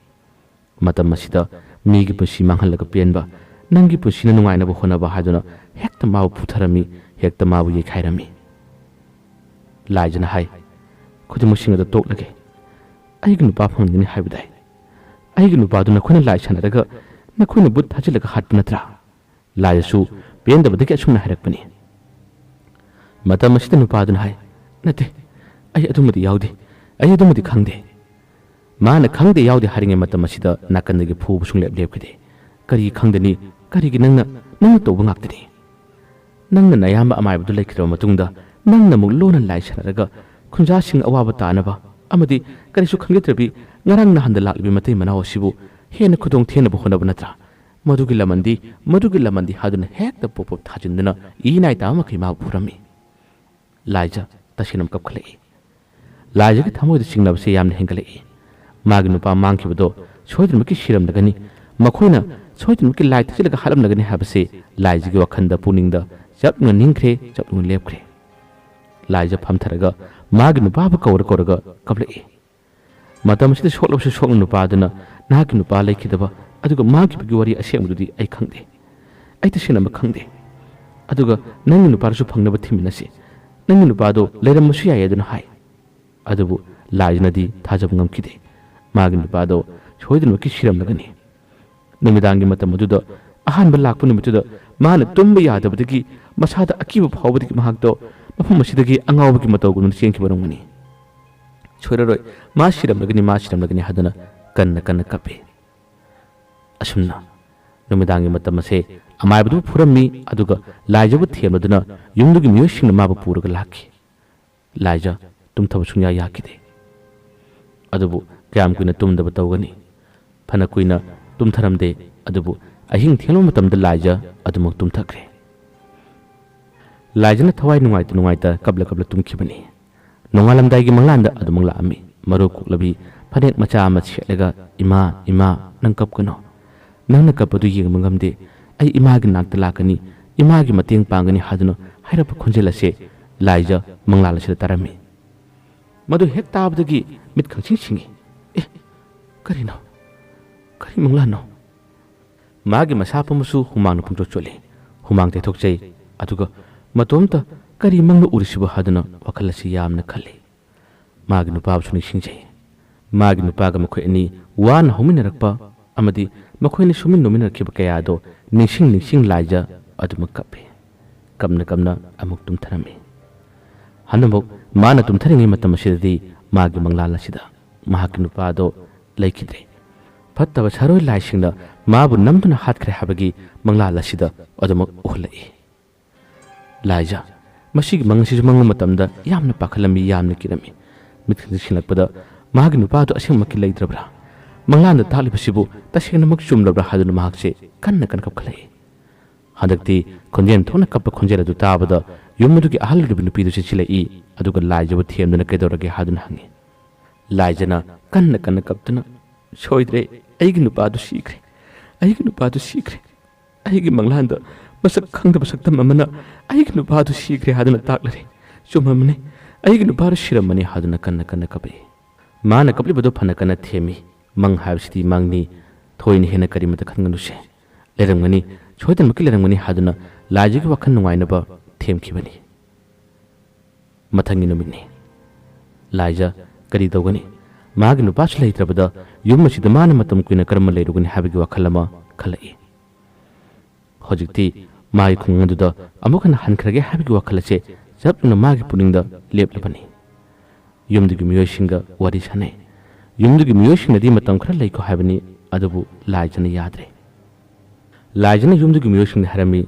ꯃꯇꯝ ꯑꯁꯤꯗ ꯃꯤꯒꯤ ꯄꯨꯟꯁꯤ ꯃꯥꯡꯍꯜꯂꯒ ꯄꯦꯟꯕ ꯅꯪꯒꯤ ꯄꯨꯟꯁꯤꯅ ꯅꯨꯡꯉꯥꯏꯅꯕ ꯍꯣꯠꯅꯕ ꯍꯥꯏꯗꯨꯅ ꯍꯦꯛꯇ ꯃꯥꯕꯨ ꯄꯨꯊꯔꯝꯃꯤ ꯍꯦꯛꯇ ꯃꯥꯕꯨ ꯌꯩꯈꯥꯏꯔꯝꯃꯤ ꯂꯥꯏꯖꯅ ꯍꯥꯏ ꯈꯨꯗꯤꯡꯃꯛꯁꯤꯡ ꯑꯗꯨ ꯇꯣꯛꯂꯒꯦ ꯑꯩꯒꯤ ꯅꯨꯄꯥ ꯐꯪꯒꯅꯤ ꯍꯥꯏꯕꯗꯥꯏ ꯑꯩꯒꯤ ꯅꯨꯄꯥꯗꯨ ꯅꯈꯣꯏꯅ ꯂꯥꯏ ꯁꯥꯟꯅꯔꯒ ꯅꯈꯣꯏꯅ ꯕꯨꯠ ꯊꯥꯖꯤꯜꯂꯒ ꯍꯥꯠꯄ ꯅꯠꯇ꯭ꯔꯥ ꯂꯥꯏꯖꯁꯨ ꯄꯦꯟꯗꯕꯗꯒꯤ ꯑꯁꯨꯝꯅ ꯍꯥꯏꯔꯛꯄꯅꯤ ꯃꯇꯝ ꯑꯁꯤꯗ ꯅꯨꯄꯥꯗꯨꯅ ꯍꯥꯏ ꯅꯠꯇꯦ ꯑꯩ ꯑꯗꯨꯃꯗꯤ ꯌꯥꯎꯗꯦ ꯑꯩ ꯑꯗꯨꯃꯗꯤ ꯈꯪꯗꯦ ꯃꯥꯅ ꯈꯪꯗꯦ ꯌꯥꯎꯗꯦ ꯍꯥꯏꯔꯤꯉꯩ ꯃꯇꯝ ꯑꯁꯤꯗ ꯅꯥꯀꯟꯗꯒꯤ ꯐꯨꯕ ꯁꯨꯡꯂꯦꯞ ꯂꯦꯞꯈꯤꯗꯦ ꯀꯔꯤ ꯈꯪꯗꯅꯤ ꯀꯔꯤꯒꯤ ꯅꯪꯅ ꯇꯧꯕ ꯉꯥꯛꯇꯅꯤ ꯅꯪꯅ ꯅꯌꯥꯝꯕ ꯑꯃꯥꯏꯕꯗꯨ ꯂꯩꯈꯤꯗꯕ ꯃꯇꯨꯡꯗ ꯅꯪꯅ ꯑꯃꯨꯛ ꯂꯣꯟꯅ ꯂꯥꯏ ꯁꯥꯟꯅꯔꯒ ꯈꯨꯟꯖꯥꯁꯤꯡ ꯑꯋꯥꯕ ꯇꯥꯅꯕ ꯑꯃꯗꯤ ꯀꯔꯤꯁꯨ ꯈꯪꯖꯗ꯭ꯔꯕꯤ ꯉꯔꯥꯡ ꯅꯍꯥꯟꯗ ꯂꯥꯛꯂꯤꯕ ꯃꯇꯩ ꯃꯅꯥꯎ ꯑꯁꯤꯕꯨ ꯍꯦꯟꯅ ꯈꯨꯗꯣꯡ ꯊꯤꯅꯕ ꯍꯣꯠꯅꯕ ꯅꯠꯇ꯭ꯔꯥ? ꯃꯗꯨꯒꯤ ꯂꯃꯟꯗꯤ ꯍꯥꯗꯨꯅ ꯍꯦꯛꯇ ꯄꯣꯞ ꯄꯣꯞ ꯊꯥꯖꯤꯟꯗꯨꯅ ꯏꯅꯥꯏ ꯇꯥꯕ ꯃꯈꯩ ꯃꯥꯕꯨ ꯐꯨꯔꯝꯃꯤ꯫ ꯂꯥꯏꯖ ꯇꯁꯦꯡꯅ ꯀꯞꯈꯠꯂꯛꯏ꯫ ꯂꯥꯏꯖꯒꯤ ꯊꯃꯣꯏꯗ ꯆꯤꯡꯅꯕꯁꯦ ꯌꯥꯝꯅ ꯍꯦꯟꯒꯠꯂꯛꯏ꯫ ꯃꯥꯒꯤ ꯅꯨꯄꯥ ꯃꯥꯡꯈꯤꯕꯗꯣ ꯁꯣꯏꯗꯅꯃꯛꯀꯤ ꯁꯤꯔꯝꯂꯒꯅꯤ, ꯃꯈꯣꯏꯅ ꯁꯣꯏꯗꯅꯃꯛꯀꯤ ꯂꯥꯏ ꯊꯤꯖꯤꯜꯂꯒ ꯍꯥꯠꯂꯝꯂꯒꯅꯤ ꯍꯥꯏꯕꯁꯦ ꯂꯥꯏꯖꯒꯤ ꯋꯥꯈꯜꯗ ꯄꯨꯛꯅꯤꯡꯗ ꯆꯞꯅ ꯅꯤꯡꯈ꯭ꯔꯦ, ꯆꯞꯅ ꯂꯦꯞꯈ꯭ꯔꯦ꯫ ꯂꯥꯏꯖ ꯐꯝꯊꯔꯒ ꯃꯥꯒꯤ ꯅꯨꯄꯥꯕꯨ ꯀꯧꯔꯒ ꯀꯞꯂꯛꯏ꯫ ꯃꯇꯝ ꯑꯁꯤꯗ ꯁꯣꯛꯂꯕꯁꯨ ꯁꯣꯛꯅ ꯅꯨꯄꯥꯗꯨꯅ ꯅꯍꯥꯛꯀꯤ ꯅꯨꯄꯥ ꯂꯩꯈꯤꯗꯕ ꯑꯗꯨꯒ ꯃꯥꯡꯈꯤꯕꯒꯤ ꯋꯥꯔꯤ ꯑꯁꯦꯡꯕꯗꯨꯗꯤ ꯑꯩ ꯈꯪꯗꯦ, ꯑꯩ ꯇꯁꯦꯡꯅꯃꯛ ꯈꯪꯗꯦ, ꯑꯗꯨꯒ ꯅꯪꯒꯤ ꯅꯨꯄꯥꯗꯨꯁꯨ ꯐꯪꯅꯕ ꯊꯤꯃꯤꯟꯅꯁꯤ, ꯅꯪꯒꯤ ꯅꯨꯄꯥꯗꯣ ꯂꯩꯔꯝꯕꯁꯨ ꯌꯥꯏ ꯑꯗꯨꯅ ꯍꯥꯏ꯫ ꯑꯗꯨꯕꯨ ꯂꯥꯏꯖꯅꯗꯤ ꯊꯥꯖꯕ ꯉꯝꯈꯤꯗꯦ꯫ ꯃꯥꯒꯤ ꯅꯨꯄꯥꯗꯣ ꯁꯣꯏꯗꯅꯃꯛꯀꯤ ꯁꯤꯔꯝꯂꯒꯅꯤ꯫ ꯅꯨꯃꯤꯗꯥꯡꯒꯤ ꯃꯇꯝ ꯑꯗꯨꯗ ꯑꯍꯥꯟꯕ ꯂꯥꯛꯄ ꯅꯨꯃꯤꯠꯇꯨꯗ ꯃꯥꯅ ꯇꯨꯝꯕ ꯌꯥꯗꯕꯗꯒꯤ ꯃꯁꯥꯗ ꯑꯀꯤꯕ ꯐꯥꯎꯕꯗꯒꯤ ꯃꯍꯥꯛꯇꯣ ꯃꯐꯝ ꯑꯁꯤꯗꯒꯤ ꯑꯉꯥꯎꯕꯒꯤ ꯃꯇꯧꯒꯨꯝꯅ ꯆꯦꯟꯈꯤꯕ ꯑꯣꯏꯔꯝꯒꯅꯤ꯫ ꯁꯣꯏꯔꯔꯣꯏ, ꯃꯥ ꯁꯤꯔꯝꯂꯒꯅꯤ ꯍꯥꯏꯗꯨꯅ ꯀꯟꯅ ꯀꯞꯄꯤ꯫ ꯑꯁꯨꯝꯅ ꯅꯨꯃꯤꯗꯥꯡꯒꯤ ꯃꯇꯝ ꯑꯁꯦ ꯑꯃꯥꯏꯕꯗꯨ ꯐꯨꯔꯝꯃꯤ, ꯑꯗꯨꯒ ꯂꯥꯏꯖꯕꯨ ꯊꯦꯝꯂꯗꯨꯅ ꯌꯨꯝꯗꯨꯒꯤ ꯃꯤꯑꯣꯏꯁꯤꯡꯅ ꯃꯥꯕꯨ ꯄꯨꯔꯒ ꯂꯥꯛꯈꯤ꯫ ꯂꯥꯏꯖ ꯇꯨꯝꯊꯕ ꯁꯨꯡꯌꯥ ꯌꯥꯈꯤꯗꯦ꯫ ꯑꯗꯨꯕꯨ ꯀꯌꯥꯝ ꯀꯨꯏꯅ ꯇꯨꯝꯗꯕ ꯇꯧꯒꯅꯤ? ꯐꯅ ꯀꯨꯏꯅ ꯇꯨꯝꯊꯔꯝꯗꯦ, ꯑꯗꯨꯕꯨ ꯑꯍꯤꯡ ꯊꯦꯡꯂꯕ ꯃꯇꯝꯗ ꯂꯥꯏꯖ ꯑꯗꯨꯃꯛ ꯇꯨꯝꯊꯈ꯭ꯔꯦ꯫ ꯂꯥꯏꯖꯅ ꯊꯋꯥꯏ ꯅꯨꯡꯉꯥꯏꯇ ꯀꯞꯂ ꯇꯨꯝꯈꯤꯕꯅꯤ꯫ ꯅꯣꯡꯉꯥꯜꯂꯝꯗꯥꯏꯒꯤ ꯃꯪꯂꯥꯟꯗ ꯑꯗꯨꯃꯛ ꯂꯥꯛꯑꯝꯃꯤ꯫ ꯃꯔꯨ ꯀꯣꯛꯂꯕꯤ ꯐꯅꯦꯛ ꯃꯆꯥ ꯑꯃ ꯁꯦꯠꯂꯒ, ꯏꯃꯥ ꯅꯪ ꯀꯞꯀꯅꯣ, ꯅꯪꯅ ꯀꯞꯄꯗꯨ ꯌꯦꯡꯕ ꯉꯝꯗꯦ, ꯑꯩ ꯏꯃꯥꯒꯤ ꯅꯥꯛꯇ ꯂꯥꯛꯀꯅꯤ, ꯏꯃꯥꯒꯤ ꯃꯇꯦꯡ ꯄꯥꯡꯒꯅꯤ ꯍꯥꯏꯗꯨꯅ ꯍꯥꯏꯔꯛꯄ ꯈꯣꯟꯖꯦꯜ ꯑꯁꯦ ꯂꯥꯏꯖ ꯃꯪꯂꯥꯟ ꯑꯁꯤꯗ ꯇꯥꯔꯝꯃꯤ꯫ ꯃꯗꯨ ꯍꯦꯛ ꯇꯥꯕꯗꯒꯤ ꯃꯤꯠ ꯈꯪꯁꯤꯡ ꯁꯤꯡꯉꯤ꯫ ꯀꯔꯤꯅꯣ? ꯀꯔꯤ ꯃꯪꯂꯥꯟꯅꯣ? ꯃꯥꯒꯤ ꯃꯁꯥ ꯄꯨꯝꯕꯁꯨ ꯍꯨꯃꯥꯡꯅ ꯄꯨꯡꯆꯣꯠ ꯆꯣꯠꯂꯤ꯫ ꯍꯨꯃꯥꯡ ꯇꯩꯊꯣꯛꯆꯩ, ꯑꯗꯨꯒ ꯃꯇꯣꯝꯇ ꯀꯔꯤ ꯃꯪꯅ ꯎꯔꯤꯁꯤꯕꯨ ꯍꯥꯏꯗꯨꯅ ꯋꯥꯈꯜ ꯑꯁꯤ ꯌꯥꯝꯅ ꯈꯜꯂꯤ꯫ ꯃꯥꯒꯤ ꯅꯨꯄꯥꯕꯨꯁꯨ ꯅꯤꯡꯁꯤꯡꯖꯩ꯫ ꯃꯥꯒꯤ ꯅꯨꯄꯥꯒ ꯃꯈꯣꯏ ꯑꯅꯤ ꯋꯥꯅ ꯍꯧꯃꯤꯟꯅꯔꯛꯄ ꯑꯃꯗꯤ ꯃꯈꯣꯏꯅ ꯁꯨꯃꯤꯟ ꯅꯣꯃꯤꯟꯅꯔꯛꯈꯤꯕ ꯀꯌꯥꯗꯣ ꯅꯤꯡꯁꯤꯡ ꯂꯥꯏꯖ ꯑꯗꯨꯃꯛ ꯀꯞꯄꯤ꯫ ꯀꯞꯅ ꯑꯃꯨꯛ ꯇꯨꯝꯊꯔꯝꯃꯤ꯫ ꯍꯟꯗꯃꯨꯛ ꯃꯥꯅ ꯇꯨꯝꯊꯔꯤꯉꯩ ꯃꯇꯝ ꯑꯁꯤꯗꯗꯤ ꯃꯥꯒꯤ ꯃꯪꯂꯥꯟ ꯑꯁꯤꯗ ꯃꯍꯥꯛꯀꯤ ꯅꯨꯄꯥꯗꯣ ꯂꯩꯈꯤꯗ꯭ꯔꯦ꯫ ꯐꯠꯇꯕ ꯁꯔꯣꯏ ꯂꯥꯏꯁꯤꯡꯅ ꯃꯥꯕꯨ ꯅꯝꯗꯨꯅ ꯍꯥꯠꯈ꯭ꯔꯦ ꯍꯥꯏꯕꯒꯤ ꯃꯪꯂꯥꯟ ꯑꯁꯤꯗ ꯑꯗꯨꯃꯛ ꯎꯍꯜꯂꯛꯏ꯫ ꯂꯥꯏꯖ ꯃꯁꯤꯒꯤ ꯃꯪ ꯑꯁꯤꯁꯨ ꯃꯪꯕ ꯃꯇꯝꯗ ꯌꯥꯝꯅ ꯄꯥꯈꯠꯂꯝꯃꯤ, ꯌꯥꯝꯅ ꯀꯤꯔꯝꯃꯤ꯫ ꯃꯤꯠ ꯈꯪꯁꯤꯜꯂꯛꯄꯗ ꯃꯥꯒꯤ ꯅꯨꯄꯥꯗꯣ ꯑꯁꯦꯡꯕꯃꯛꯀꯤ ꯂꯩꯇ꯭ꯔꯕ꯭ꯔꯥ? ꯃꯪꯂꯥꯟꯗ ꯇꯥꯛꯂꯤꯕꯁꯤꯕꯨ ꯇꯁꯦꯡꯅꯃꯛ ꯆꯨꯝꯂꯕ꯭ꯔꯥ ꯍꯥꯏꯗꯨꯅ ꯃꯍꯥꯛꯁꯦ ꯀꯟꯅ ꯀꯞꯈꯠꯂꯛꯏ꯫ ꯍꯟꯗꯛꯇꯤ ꯈꯣꯟꯖꯦꯜ ꯊꯣꯛꯅ ꯀꯞꯄ ꯈꯣꯟꯖꯦꯜ ꯑꯗꯨ ꯇꯥꯕꯗ ꯌꯨꯝ ꯑꯗꯨꯒꯤ ꯑꯍꯜ ꯑꯣꯏꯔꯤꯕ ꯅꯨꯄꯤꯗꯨ ꯆꯦꯟꯁꯤꯜꯂꯛꯏ, ꯑꯗꯨꯒ ꯂꯥꯏꯖꯕꯨ ꯊꯦꯝꯗꯨꯅ ꯀꯩꯗꯧꯔꯒꯦ ꯍꯥꯏꯗꯨꯅ ꯍꯪꯉꯤ꯫ ꯂꯥꯏꯖꯅ ꯀꯟꯅ ꯀꯞꯇꯨꯅ, ꯁꯣꯏꯗ꯭ꯔꯦ, ꯑꯩꯒꯤ ꯅꯨꯄꯥꯗꯨ ꯁꯤꯈ꯭ꯔꯦ, ꯑꯩꯒꯤ ꯅꯨꯄꯥꯗꯨ ꯁꯤꯈ꯭ꯔꯦ, ꯑꯩꯒꯤ ꯃꯪꯂꯥꯟꯗ ꯃꯁꯛ ꯈꯪꯗꯕ ꯁꯛꯇꯝ ꯑꯃꯅ ꯑꯩꯒꯤ ꯅꯨꯄꯥꯗꯨ ꯁꯤꯈ꯭ꯔꯦ ꯍꯥꯏꯗꯨꯅ ꯇꯥꯛꯂꯔꯦ, ꯆꯨꯝꯃꯝꯃꯅꯤ, ꯑꯩꯒꯤ ꯅꯨꯄꯥꯗꯨ ꯁꯤꯔꯝꯃꯅꯤ ꯍꯥꯏꯗꯨꯅ ꯀꯟꯅ ꯀꯞꯄꯤ꯫ ꯃꯥꯅ ꯀꯞꯂꯤꯕꯗꯨ ꯐꯅ ꯀꯟꯅ ꯊꯦꯝꯃꯤ꯫ ꯃꯪ ꯍꯥꯏꯕꯁꯤꯗꯤ ꯃꯪꯅꯤ, ꯊꯣꯏꯅ ꯍꯦꯟꯅ ꯀꯔꯤꯃꯇ ꯈꯟꯒꯅꯨꯁꯦ, ꯂꯩꯔꯝꯒꯅꯤ, ꯁꯣꯏꯗꯅꯃꯛꯀꯤ ꯂꯩꯔꯝꯒꯅꯤ ꯍꯥꯏꯗꯨꯅ ꯂꯥꯏꯖꯒꯤ ꯋꯥꯈꯜ ꯅꯨꯡꯉꯥꯏꯅꯕ ꯊꯦꯝꯈꯤꯕꯅꯤ꯫ ꯃꯊꯪꯒꯤ ꯅꯨꯃꯤꯠꯅꯤ꯫ ꯂꯥꯏꯖ ꯀꯔꯤ ꯇꯧꯒꯅꯤ? ꯃꯥꯒꯤ ꯅꯨꯄꯥꯁꯨ ꯂꯩꯇ꯭ꯔꯕꯗ ꯌꯨꯝ ꯑꯁꯤꯗ ꯃꯥꯅ ꯃꯇꯝ ꯀꯨꯏꯅ ꯀꯔꯝꯅ ꯂꯩꯔꯨꯒꯅꯤ ꯍꯥꯏꯕꯒꯤ ꯋꯥꯈꯜ ꯑꯃ ꯈꯜꯂꯛꯏ꯫ ꯍꯧꯖꯤꯛꯇꯤ ꯃꯥꯒꯤ ꯈꯨꯡꯒꯪ ꯑꯗꯨꯗ ꯑꯃꯨꯛ ꯍꯟꯅ ꯍꯟꯈ꯭ꯔꯒꯦ ꯍꯥꯏꯕꯒꯤ ꯋꯥꯈꯜ ꯑꯁꯦ ꯆꯞꯅ ꯃꯥꯒꯤ ꯄꯨꯛꯅꯤꯡꯗ ꯂꯦꯞꯂꯕꯅꯤ꯫ ꯌꯨꯝꯗꯨꯒꯤ ꯃꯤꯑꯣꯏꯁꯤꯡꯒ ꯋꯥꯔꯤ ꯁꯥꯟꯅꯩ꯫ ꯌꯨꯝꯗꯨꯒꯤ ꯃꯤꯑꯣꯏꯁꯤꯡꯅꯗꯤ ꯃꯇꯝ ꯈꯔ ꯂꯩꯈꯣ ꯍꯥꯏꯕꯅꯤ, ꯑꯗꯨꯕꯨ ꯂꯥꯏꯖꯅ ꯌꯥꯗ꯭ꯔꯦ꯫ ꯂꯥꯏꯖꯅ ꯌꯨꯝꯗꯨꯒꯤ ꯃꯤꯑꯣꯏꯁꯤꯡꯗ ꯍꯥꯏꯔꯝꯃꯤ,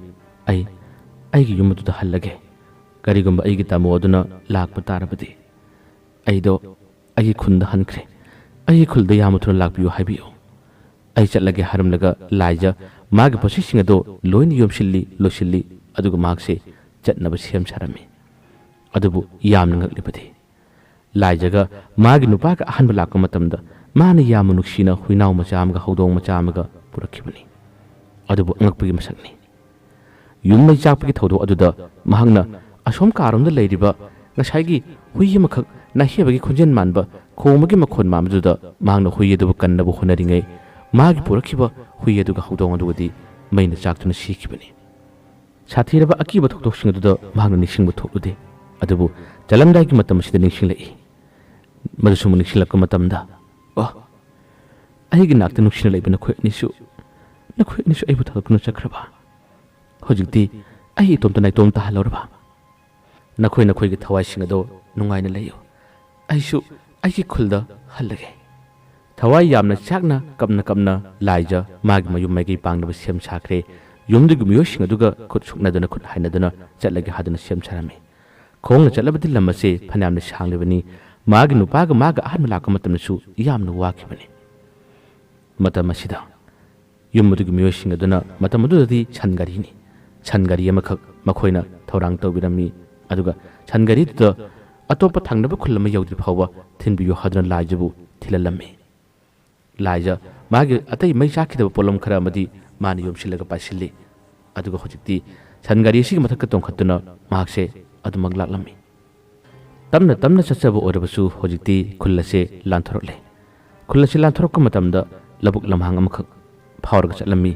ꯑꯩꯒꯤ ꯌꯨꯝ ꯑꯗꯨꯗ ꯍꯜꯂꯒꯦ, ꯀꯔꯤꯒꯨꯝꯕ ꯑꯩꯒꯤ ꯇꯥꯃꯣ ꯑꯗꯨꯅ ꯂꯥꯛꯄ ꯇꯥꯔꯕꯗꯤ ꯑꯩꯗꯣ ꯑꯩꯒꯤ ꯈꯨꯟꯗ ꯍꯟꯈ꯭ꯔꯦ, ꯑꯩꯒꯤ ꯈꯨꯜꯗ ꯌꯥꯝꯅ ꯊꯨꯅ ꯂꯥꯛꯄꯤꯌꯨ ꯍꯥꯏꯕꯤꯌꯨ꯫ ꯑꯩ ꯆꯠꯂꯒꯦ ꯍꯥꯏꯔꯝꯂꯒ ꯂꯥꯏꯖ ꯃꯥꯒꯤ ꯄꯣꯠꯆꯩꯁꯤꯡ ꯑꯗꯣ ꯂꯣꯏꯅ ꯂꯣꯏꯁꯤꯜꯂꯤ, ꯑꯗꯨꯒ ꯃꯍꯥꯛꯁꯦ ꯆꯠꯅꯕ ꯁꯦꯝ ꯁꯥꯔꯝꯃꯤ꯫ ꯑꯗꯨꯕꯨ ꯌꯥꯝꯅ ꯉꯛꯂꯤꯕꯗꯤ ꯂꯥꯏꯖꯒ ꯃꯥꯒꯤ ꯅꯨꯄꯥꯒ ꯑꯍꯥꯟꯕ ꯂꯥꯛꯄ ꯃꯇꯝꯗ ꯃꯥꯅ ꯌꯥꯝꯅ ꯅꯨꯡꯁꯤꯅ ꯍꯨꯏꯅꯥꯎ ꯃꯆꯥ ꯑꯃꯒ ꯍꯧꯗꯣꯡ ꯃꯆꯥ ꯑꯃꯒ ꯄꯨꯔꯛꯈꯤꯕꯅꯤ꯫ ꯑꯗꯨꯕꯨ ꯑꯉꯛꯄꯒꯤ ꯃꯁꯛꯅꯤ, ꯌꯨꯝ ꯃꯩ ꯆꯥꯛꯄꯒꯤ ꯊꯧꯗꯣꯛ ꯑꯗꯨꯗ ꯃꯍꯥꯛꯅ ꯑꯁꯣꯝ ꯀꯥꯔꯣꯝꯗ ꯂꯩꯔꯤꯕ ꯉꯁꯥꯏꯒꯤ ꯍꯨꯏ ꯑꯃꯈꯛ ꯅꯥꯍꯦꯕꯒꯤ ꯈꯣꯟꯖꯦꯜ ꯃꯥꯟꯕ ꯈꯣꯡꯕꯒꯤ ꯃꯈꯣꯟ ꯃꯥꯟꯕꯗꯨꯗ ꯃꯍꯥꯛꯅ ꯍꯨꯏ ꯑꯗꯨꯕꯨ ꯀꯟꯅꯕ ꯍꯣꯠꯅꯔꯤꯉꯩ ꯃꯥꯒꯤ ꯄꯨꯔꯛꯈꯤꯕ ꯍꯨꯏ ꯑꯗꯨꯒ ꯍꯧꯗꯣꯡ ꯑꯗꯨꯒꯗꯤ ꯃꯩꯅ ꯆꯥꯛꯇꯨꯅ ꯁꯤꯈꯤꯕꯅꯤ꯫ ꯁꯥꯊꯤꯔꯕ ꯑꯀꯤꯕ ꯊꯧꯗꯣꯛꯁꯤꯡ ꯑꯗꯨꯗ ꯃꯍꯥꯛꯅ ꯅꯤꯡꯁꯤꯡꯕ ꯊꯣꯛꯂꯨꯗꯦ, ꯑꯗꯨꯕꯨ ꯆꯠꯂꯝꯗꯥꯏꯒꯤ ꯃꯇꯝ ꯑꯁꯤꯗ ꯅꯤꯡꯁꯤꯡꯂꯛꯏ꯫ ꯃꯗꯨꯁꯨ ꯅꯤꯡꯁꯤꯡꯂꯛꯄ ꯃꯇꯝꯗ, ꯑꯩꯒꯤ ꯅꯥꯛꯇ ꯅꯨꯡꯁꯤꯅ ꯂꯩꯕ ꯅꯈꯣꯏ ꯑꯅꯤꯁꯨ ꯑꯩꯕꯨ ꯊꯥꯗꯣꯛꯇꯨꯅ ꯆꯠꯈ꯭ꯔꯕ? ꯍꯧꯖꯤꯛꯇꯤ ꯑꯩ ꯏꯇꯣꯝꯇ ꯅꯥꯏꯇꯣꯝ ꯇꯥꯍꯜꯂꯧꯔꯕ? ꯅꯈꯣꯏꯒꯤ ꯊꯋꯥꯏꯁꯤꯡ ꯑꯗꯣ ꯅꯨꯡꯉꯥꯏꯅ ꯂꯩꯌꯨ, ꯑꯩꯁꯨ ꯑꯩꯒꯤ ꯈꯨꯜꯗ ꯍꯜꯂꯒꯦ꯫ ꯊꯋꯥꯏ ꯌꯥꯝꯅ ꯆꯥꯛꯅ ꯀꯞꯅ ꯂꯥꯏꯖ ꯃꯥꯒꯤ ꯃꯌꯨꯝ ꯃꯥꯏꯀꯩ ꯄꯥꯡꯅꯕ ꯁꯦꯝ ꯁꯥꯈ꯭ꯔꯦ꯫ ꯌꯨꯝꯗꯨꯒꯤ ꯃꯤꯑꯣꯏꯁꯤꯡ ꯑꯗꯨꯒ ꯈꯨꯠ ꯁꯨꯛꯅꯗꯨꯅ ꯈꯨꯠ ꯍꯥꯏꯅꯗꯨꯅ ꯆꯠꯂꯒꯦ ꯍꯥꯏꯗꯨꯅ ꯁꯦꯝ ꯁꯥꯔꯝꯃꯤ ꯈꯣꯡꯅ ꯆꯠꯂꯕꯗꯤ ꯂꯝ ꯑꯁꯤ ꯐꯅꯌꯥꯝꯅ ꯁꯥꯡꯂꯤꯕꯅꯤ ꯃꯥꯒꯤ ꯅꯨꯄꯥꯒ ꯃꯥꯒ ꯑꯍꯥꯟꯕ ꯂꯥꯛꯄ ꯃꯇꯝꯗꯁꯨ ꯌꯥꯝꯅ ꯋꯥꯈꯤꯕꯅꯤ ꯃꯇꯝ ꯑꯁꯤꯗ ꯌꯨꯝ ꯑꯗꯨꯒꯤ ꯃꯤꯑꯣꯏꯁꯤꯡ ꯑꯗꯨꯅ ꯃꯇꯝ ꯑꯗꯨꯗꯗꯤ ꯁꯟ ꯒꯥꯔꯤꯅꯤ ꯁꯟ ꯒꯥꯔꯤ ꯑꯃꯈꯛ ꯃꯈꯣꯏꯅ ꯊꯧꯔꯥꯡ ꯇꯧꯕꯤꯔꯝꯃꯤ ꯑꯗꯨꯒ ꯁꯟ ꯒꯥꯔꯤꯗꯨꯗ ꯑꯇꯣꯞꯄ ꯊꯪꯅꯕ ꯈꯨꯜ ꯑꯃ ꯌꯧꯗ꯭ꯔꯤ ꯐꯥꯎꯕ ꯊꯤꯟꯕꯤꯌꯨ ꯍꯥꯏꯗꯨꯅ ꯂꯥꯏꯖꯕꯨ ꯊꯤꯜꯍꯜꯂꯝꯃꯤ ꯂꯥꯏꯖ ꯃꯥꯒꯤ ꯑꯇꯩ ꯃꯩ ꯆꯥꯛꯈꯤꯗꯕ ꯄꯣꯠꯂꯝ ꯈꯔ ꯑꯃꯗꯤ ꯃꯥꯅ ꯌꯣꯝꯁꯤꯜꯂꯒ ꯄꯥꯏꯁꯤꯜꯂꯤ ꯑꯗꯨꯒ ꯍꯧꯖꯤꯛꯇꯤ ꯁꯟ ꯒꯥꯔꯤ ꯑꯁꯤꯒꯤ ꯃꯊꯛꯇ ꯇꯣꯡꯈꯠꯇꯨꯅ ꯃꯍꯥꯛꯁꯦ ꯑꯗꯨꯃꯛ ꯂꯥꯛꯂꯝꯃꯤ ꯇꯞꯅ ꯇꯞꯅ ꯆꯠꯆꯕ ꯑꯣꯏꯔꯕꯁꯨ ꯍꯧꯖꯤꯛꯇꯤ ꯈꯨꯜ ꯑꯁꯤ ꯂꯥꯟꯊꯣꯔꯛꯂꯦ ꯈꯨꯜ ꯑꯁꯤ ꯂꯥꯟꯊꯣꯔꯛꯄ ꯃꯇꯝꯗ ꯂꯧꯕꯨꯛ ꯂꯝꯍꯥꯡ ꯑꯃꯈꯛ ꯐꯥꯎꯔꯒ ꯆꯠꯂꯝꯃꯤ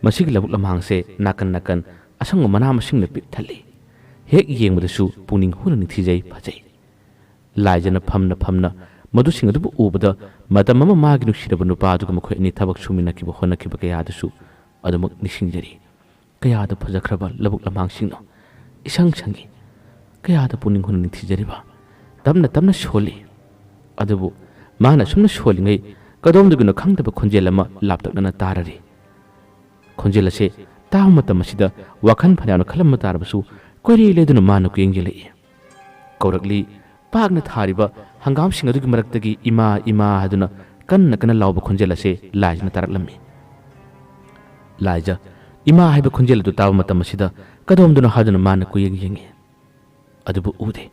ꯃꯁꯤꯒꯤ ꯂꯧꯕꯨꯛ ꯂꯝꯍꯥꯡꯁꯦ ꯅꯥꯀꯟ ꯅꯥꯀꯟ ꯑꯁꯪꯕ ꯃꯅꯥ ꯃꯁꯤꯡꯅ ꯄꯤꯛ ꯊꯜꯂꯤ ꯍꯦꯛ ꯌꯦꯡꯕꯗꯁꯨ ꯄꯨꯛꯅꯤꯡ ꯍꯨꯅ ꯅꯤꯡꯊꯤꯖꯩ ꯐꯖꯩ ꯂꯥꯏꯖꯅ ꯐꯝꯅ ꯐꯝꯅ ꯃꯗꯨꯁꯤꯡ ꯑꯗꯨꯕꯨ ꯎꯕꯗ ꯃꯇꯝ ꯑꯃ ꯃꯥꯒꯤ ꯅꯨꯡꯁꯤꯔꯕ ꯅꯨꯄꯥ ꯑꯗꯨꯒ ꯃꯈꯣꯏ ꯑꯅꯤ ꯊꯕꯛ ꯁꯨꯃꯤꯟꯅꯈꯤꯕ ꯍꯣꯠꯅꯈꯤꯕ ꯀꯌꯥꯗꯁꯨ ꯑꯗꯨꯃꯛ ꯅꯤꯡꯁꯤꯡꯖꯔꯤ ꯀꯌꯥꯗ ꯐꯖꯈ꯭ꯔꯕ ꯂꯧꯕꯨꯛ ꯂꯝꯍꯥꯡꯁꯤꯡꯅꯣ ꯏꯁꯪ ꯁꯪꯉꯤ ꯀꯌꯥꯗ ꯄꯨꯛꯅꯤꯡ ꯍꯨꯅ ꯅꯤꯡꯊꯤꯖꯔꯤꯕ ꯇꯞꯅ ꯇꯞꯅ ꯁꯣꯜꯂꯤ ꯑꯗꯨꯕు ꯃꯥꯅ ꯁꯨꯝꯅ ꯁꯣꯜꯂꯤꯉꯩ ꯀꯗꯣꯝꯗꯒꯤꯅꯣ ꯈꯪꯗꯕ ꯈꯣꯟꯖꯦꯜ ꯑꯃ ꯂꯥꯞꯇꯛꯅꯅ ꯇꯥꯔꯔꯤ ꯈꯣꯟꯖꯦꯜ ꯑꯁꯤ ꯇꯥꯕ ꯃꯇꯝ ꯑꯁꯤꯗ ꯋꯥꯈꯜ ꯐꯅꯌꯥꯝꯅ ꯈꯜꯂꯝꯕ ꯇꯥꯔꯕꯁꯨ ꯀꯣꯏꯔꯦ ꯂꯩꯗꯨꯅ ꯃꯥꯅ ꯀꯨꯌꯦꯡꯖꯤꯜꯂꯛꯏ ꯀꯧꯔꯛꯂꯤ ꯄꯥꯛꯅ ꯊꯥꯔꯤꯕ ꯍꯪꯒꯥꯝꯁꯤꯡ ꯑꯗꯨꯒꯤ ꯃꯔꯛꯇꯒꯤ ꯏꯃꯥ ꯏꯃꯥ ꯍꯥꯏꯗꯨꯅ ꯀꯟꯅ ꯀꯟꯅ ꯂꯥꯎꯕ ꯈꯣꯟꯖꯦꯜ ꯑꯁꯤ ꯂꯥꯏꯖꯅ ꯇꯥꯔꯛꯂꯝꯃꯤ ꯂꯥꯏꯖ ꯏꯃꯥ ꯍꯥꯏꯕ ꯈꯣꯟꯖꯦꯜ ꯑꯗꯨ ꯇꯥꯕ ꯃꯇꯝ ꯑꯁꯤꯗ ꯀꯗꯣꯝꯗꯅꯣ ꯍꯥꯏꯗꯨꯅ ꯃꯥꯅ ꯀꯨꯌꯦꯡ ꯌꯦꯡꯉꯤ ꯑꯗꯨꯕꯨ ꯎꯗꯦ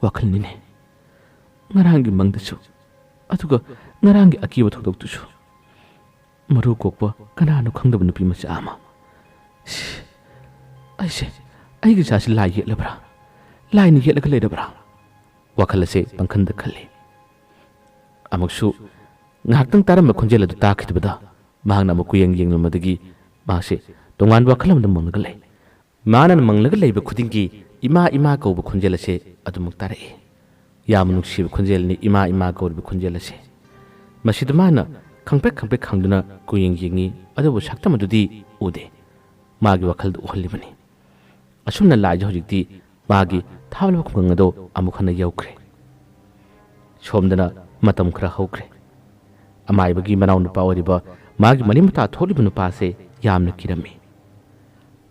ꯋꯥꯈꯜꯅꯤꯅꯦ ꯉꯔꯥꯡꯒꯤ ꯃꯪꯗꯁꯨ ꯑꯗꯨꯒ ꯉꯔꯥꯡꯒꯤ ꯑꯀꯤꯕ ꯊꯧꯗꯣꯛꯇꯨꯁꯨ ꯃꯔꯨ ꯀꯣꯛꯄ ꯀꯅꯥꯅꯣ ꯈꯪꯗꯕ ꯅꯨꯄꯤ ꯃꯆꯥ ꯑꯃ ꯑꯩꯒꯤ ꯏꯆꯥꯁꯤ ꯂꯥꯏ ꯌꯦꯛꯂꯕ꯭ꯔꯥ ꯂꯥꯏꯅ ꯌꯦꯠꯂꯒ ꯂꯩꯔꯕ꯭ꯔꯥ ꯋꯥꯈꯜ ꯑꯁꯦ ꯄꯪꯈꯟꯗ ꯈꯜꯂꯤ ꯑꯃꯨꯛꯁꯨ ꯉꯥꯏꯍꯥꯛꯇꯪ ꯇꯥꯔꯝꯕ ꯈꯣꯟꯖꯦꯜ ꯑꯗꯨ ꯇꯥꯈꯤꯗꯕꯗ ꯃꯍꯥꯛꯅ ꯑꯃꯨꯛ ꯀꯨꯌꯦꯡ ꯌꯦꯡꯂꯝꯕꯗꯒꯤ ꯃꯍꯥꯛꯁꯦ ꯇꯣꯉꯥꯟꯕ ꯋꯥꯈꯜ ꯑꯃꯗ ꯃꯪꯂꯒ ꯂꯩ ꯃꯥꯅ ꯃꯪꯂꯒ ꯂꯩꯕ ꯈꯨꯗꯤꯡꯒꯤ ꯏꯃꯥ ꯏꯃꯥ ꯀꯧꯕ ꯈꯣꯟꯖꯦꯜ ꯑꯁꯦ ꯑꯗꯨꯃꯛ ꯇꯥꯔꯛꯏ ꯌꯥꯝꯅ ꯅꯨꯡꯁꯤꯕ ꯈꯣꯟꯖꯦꯜꯅꯤ ꯏꯃꯥ ꯏꯃꯥ ꯀꯧꯔꯤꯕ ꯈꯣꯟꯖꯦꯜ ꯑꯁꯦ ꯃꯁꯤꯗ ꯃꯥꯅ ꯈꯪꯄ꯭ꯔꯦꯛ ꯈꯪꯄ꯭ꯔꯦꯛ ꯈꯪꯗꯨꯅ ꯀꯨꯌꯦꯡ ꯌꯦꯡꯉꯤ ꯑꯗꯨꯕꯨ ꯁꯛꯇꯝ ꯑꯗꯨꯗꯤ ꯎꯗꯦ ꯃꯥꯒꯤ ꯋꯥꯈꯜꯗ ꯎꯍꯜꯂꯤꯕꯅꯤ ꯑꯁꯨꯝꯅ ꯂꯥꯏꯖ ꯍꯧꯖꯤꯛꯇꯤ ꯃꯥꯒꯤ ꯊꯥꯕꯂꯕ ꯈꯨꯡꯒꯪ ꯑꯗꯣ ꯑꯃꯨꯛ ꯍꯟꯅ ꯌꯧꯈ꯭ꯔꯦ ꯁꯣꯝꯗꯅ ꯃꯇꯝ ꯈꯔ ꯍꯧꯈ꯭ꯔꯦ ꯑꯃꯥꯏꯕꯒꯤ ꯃꯅꯥꯎ ꯅꯨꯄꯥ ꯑꯣꯏꯔꯤꯕ ꯃꯥꯒꯤ ꯃꯔꯤ ꯃꯇꯥ ꯊꯣꯛꯂꯤꯕ ꯅꯨꯄꯥꯁꯦ ꯌꯥꯝꯅ ꯀꯤꯔꯝꯃꯤ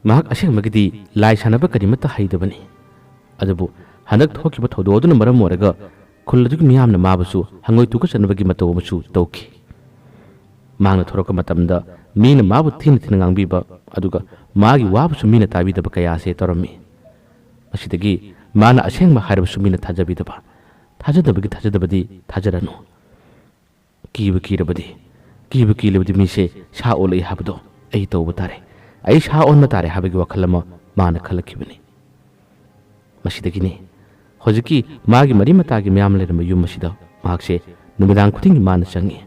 ꯃꯍꯥꯛ ꯑꯁꯦꯡꯕꯒꯤꯗꯤ ꯂꯥꯏ ꯁꯥꯟꯅꯕ ꯀꯔꯤꯃꯠꯇ ꯍꯩꯗꯕꯅꯤ ꯑꯗꯨꯕꯨ ꯍꯟꯗꯛ ꯊꯣꯛꯈꯤꯕ ꯊꯧꯗꯣꯛ ꯑꯗꯨꯅ ꯃꯔꯝ ꯑꯣꯏꯔꯒ ꯈꯨꯜ ꯑꯗꯨꯒꯤ ꯃꯤꯌꯥꯝꯅ ꯃꯥꯕꯨꯁꯨ ꯍꯪꯒꯣꯏ ꯇꯨꯀꯠꯆꯅꯕꯒꯤ ꯃꯇꯧ ꯑꯃꯁꯨ ꯇꯧꯈꯤ ꯃꯍꯥꯛꯅ ꯊꯣꯔꯛꯄ ꯃꯇꯝꯗ ꯃꯤꯅ ꯃꯥꯕꯨ ꯊꯤꯅ ꯊꯤꯅ ꯉꯥꯡꯕꯤꯕ ꯑꯗꯨꯒ ꯃꯥꯒꯤ ꯋꯥꯕꯨꯁꯨ ꯃꯤꯅ ꯇꯥꯕꯤꯗꯕ ꯀꯌꯥꯁꯦ ꯇꯧꯔꯝꯃꯤ ꯃꯁꯤꯗꯒꯤ ꯃꯥꯅ ꯑꯁꯦꯡꯕ ꯍꯥꯏꯔꯕꯁꯨ ꯃꯤꯅ ꯊꯥꯖꯕꯤꯗꯕ ꯊꯥꯖꯗꯕꯒꯤ ꯊꯥꯖꯗꯕꯗꯤ ꯊꯥꯖꯔꯅꯨ ꯀꯤꯕ ꯀꯤꯂꯕꯗꯤ ꯃꯤꯁꯦ ꯁꯥ ꯑꯣꯜꯂꯛꯏ ꯍꯥꯏꯕꯗꯣ ꯑꯩ ꯇꯧꯕ ꯇꯥꯔꯦ ꯑꯩ ꯁꯥ ꯑꯣꯟꯕ ꯇꯥꯔꯦ ꯍꯥꯏꯕꯒꯤ ꯋꯥꯈꯜ ꯑꯃ ꯃꯥꯅ ꯈꯜꯂꯛꯈꯤꯕꯅꯤ ꯃꯁꯤꯗꯒꯤꯅꯤ ꯍꯧꯖꯤꯛꯀꯤ ꯃꯥꯒꯤ ꯃꯔꯤ ꯃꯇꯥꯒꯤ ꯃꯌꯥꯝ ꯂꯩꯔꯝꯕ ꯌꯨꯝ ꯑꯁꯤꯗ ꯃꯍꯥꯛꯁꯦ ꯅꯨꯃꯤꯗꯥꯡ ꯈꯨꯗꯤꯡꯒꯤ ꯃꯥꯅ ꯆꯪꯉꯤ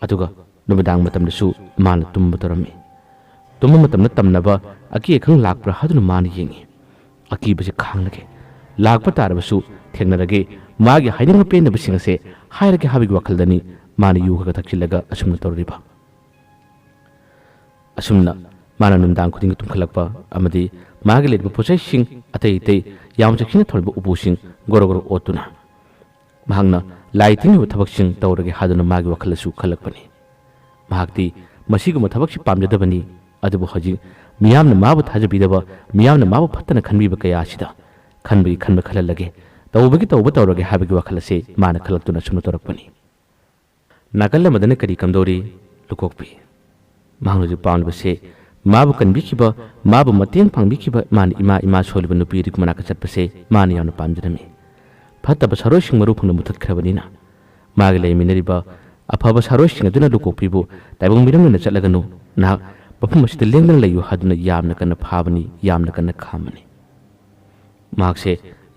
ꯑꯗꯨꯒ ꯅꯨꯃꯤꯗꯥꯡ ꯃꯇꯝꯗꯁꯨ ꯃꯥꯅ ꯇꯨꯝꯕ ꯇꯧꯔꯝꯃꯤ ꯇꯨꯝꯕ ꯃꯇꯝꯗ ꯇꯝꯅꯕ ꯑꯀꯤ ꯑꯈꯪ ꯂꯥꯛꯄ꯭ꯔꯥ ꯍꯥꯏꯗꯨꯅ ꯃꯥꯅ ꯌꯦꯡꯉꯤ ꯑꯀꯤꯕꯁꯦ ꯈꯥꯡꯂꯒꯦ ꯂꯥꯛꯄ ꯇꯥꯔꯕꯁꯨ ꯊꯦꯡꯅꯔꯒꯦ ꯃꯥꯒꯤ ꯍꯥꯏꯅꯤꯡꯕ ꯄꯦꯟꯗꯕꯁꯤꯡ ꯑꯁꯦ ꯍꯥꯏꯔꯒꯦ ꯍꯥꯏꯕꯒꯤ ꯋꯥꯈꯜꯗꯅꯤ ꯃꯥꯅ ꯌꯨ ꯈꯔ ꯊꯛꯆꯤꯜꯂꯒ ꯑꯁꯨꯝꯅ ꯇꯧꯔꯤꯕ ꯑꯁꯨꯝꯅ ꯃꯥꯅ ꯅꯨꯃꯤꯗꯥꯡ ꯈꯨꯗꯤꯡꯒꯤ ꯇꯨꯝꯈꯠꯂꯛꯄ ꯑꯃꯗꯤ ꯃꯥꯒꯤ ꯂꯩꯔꯤꯕ ꯄꯣꯠꯆꯩꯁꯤꯡ ꯑꯇꯩ ꯑꯇꯩ ꯌꯥꯝ ꯆꯦꯛꯁꯤꯟꯅ ꯊꯧꯔꯤꯕ ꯎꯄꯨꯁꯤꯡ ꯒꯣꯔꯣ ꯒꯣꯔꯣ ꯑꯣꯠꯇꯨꯅ ꯃꯍꯥꯛꯅ ꯂꯥꯏ ꯇꯤꯟꯒꯤꯕ ꯊꯕꯛꯁꯤꯡ ꯇꯧꯔꯒꯦ ꯍꯥꯏꯗꯨꯅ ꯃꯥꯒꯤ ꯋꯥꯈꯜꯗꯁꯨ ꯈꯜꯂꯛꯄꯅꯤ ꯃꯍꯥꯛꯇꯤ ꯃꯁꯤꯒꯨꯝꯕ ꯊꯕꯛꯁꯤ ꯄꯥꯝꯖꯗꯕꯅꯤ ꯑꯗꯨꯕꯨ ꯍꯧꯖꯤꯛ ꯃꯤꯌꯥꯝꯅ ꯃꯥꯕꯨ ꯊꯥꯖꯕꯤꯗꯕ ꯃꯤꯌꯥꯝꯅ ꯃꯥꯕꯨ ꯐꯠꯇꯅ ꯈꯟꯕꯤꯕ ꯀꯌꯥ ꯑꯁꯤꯗ ꯈꯟꯕꯒꯤ ꯈꯟꯕ ꯈꯜꯍꯜꯂꯒꯦ ꯇꯧꯕꯒꯤ ꯇꯧꯕ ꯇꯧꯔꯒꯦ ꯍꯥꯏꯕꯒꯤ ꯋꯥꯈꯜ ꯑꯁꯤ ꯃꯥꯅ ꯈꯜꯂꯛꯇꯨꯅ ꯑꯁꯨꯝꯅ ꯇꯧꯔꯛꯄꯅꯤ ꯅꯥꯀꯜ ꯑꯃꯗꯅ ꯀꯔꯤ ꯀꯝꯗꯧꯔꯤ ꯂꯨꯀꯣꯛꯄꯤ ꯃꯍꯥꯛꯅ ꯍꯧꯖꯤꯛ ꯄꯥꯝꯂꯤꯕꯁꯦ ꯃꯥꯕꯨ ꯀꯟꯕꯤꯈꯤꯕ ꯃꯥꯕꯨ ꯃꯇꯦꯡ ꯄꯥꯡꯕꯤꯈꯤꯕ ꯃꯥꯅ ꯏꯃꯥ ꯁꯣꯜꯂꯤꯕ ꯅꯨꯄꯤ ꯑꯗꯨꯒꯤ ꯃꯅꯥꯛꯇ ꯆꯠꯄꯁꯦ ꯃꯥꯅ ꯌꯥꯝꯅ ꯄꯥꯝꯖꯔꯝꯃꯤ ꯐꯠꯇꯕ ꯁꯥꯔꯣꯏꯁꯤꯡ ꯃꯔꯨ ꯐꯪꯅ ꯃꯨꯊꯠꯈ꯭ꯔꯕꯅꯤꯅ ꯃꯥꯒꯤ ꯂꯩꯃꯤꯟꯅꯔꯤꯕ ꯑꯐꯕ ꯁꯥꯔꯣꯏꯁꯤꯡ ꯑꯗꯨꯅ ꯂꯨꯀꯣꯛꯄꯤꯕꯨ ꯇꯥꯏꯕꯪ ꯃꯤꯔꯝꯅ ꯆꯠꯂꯒꯅꯨ ꯅꯍꯥꯛ ꯃꯐꯝ ꯑꯁꯤꯗ ꯂꯦꯡꯗꯅ ꯂꯩꯌꯨ ꯍꯥꯏꯗꯨꯅ ꯌꯥꯝꯅ ꯀꯟꯅ ꯐꯥꯕꯅꯤ ꯌꯥꯝꯅ ꯀꯟꯅ ꯈꯥꯝꯕꯅꯤ ꯃꯍꯥꯛꯁꯦ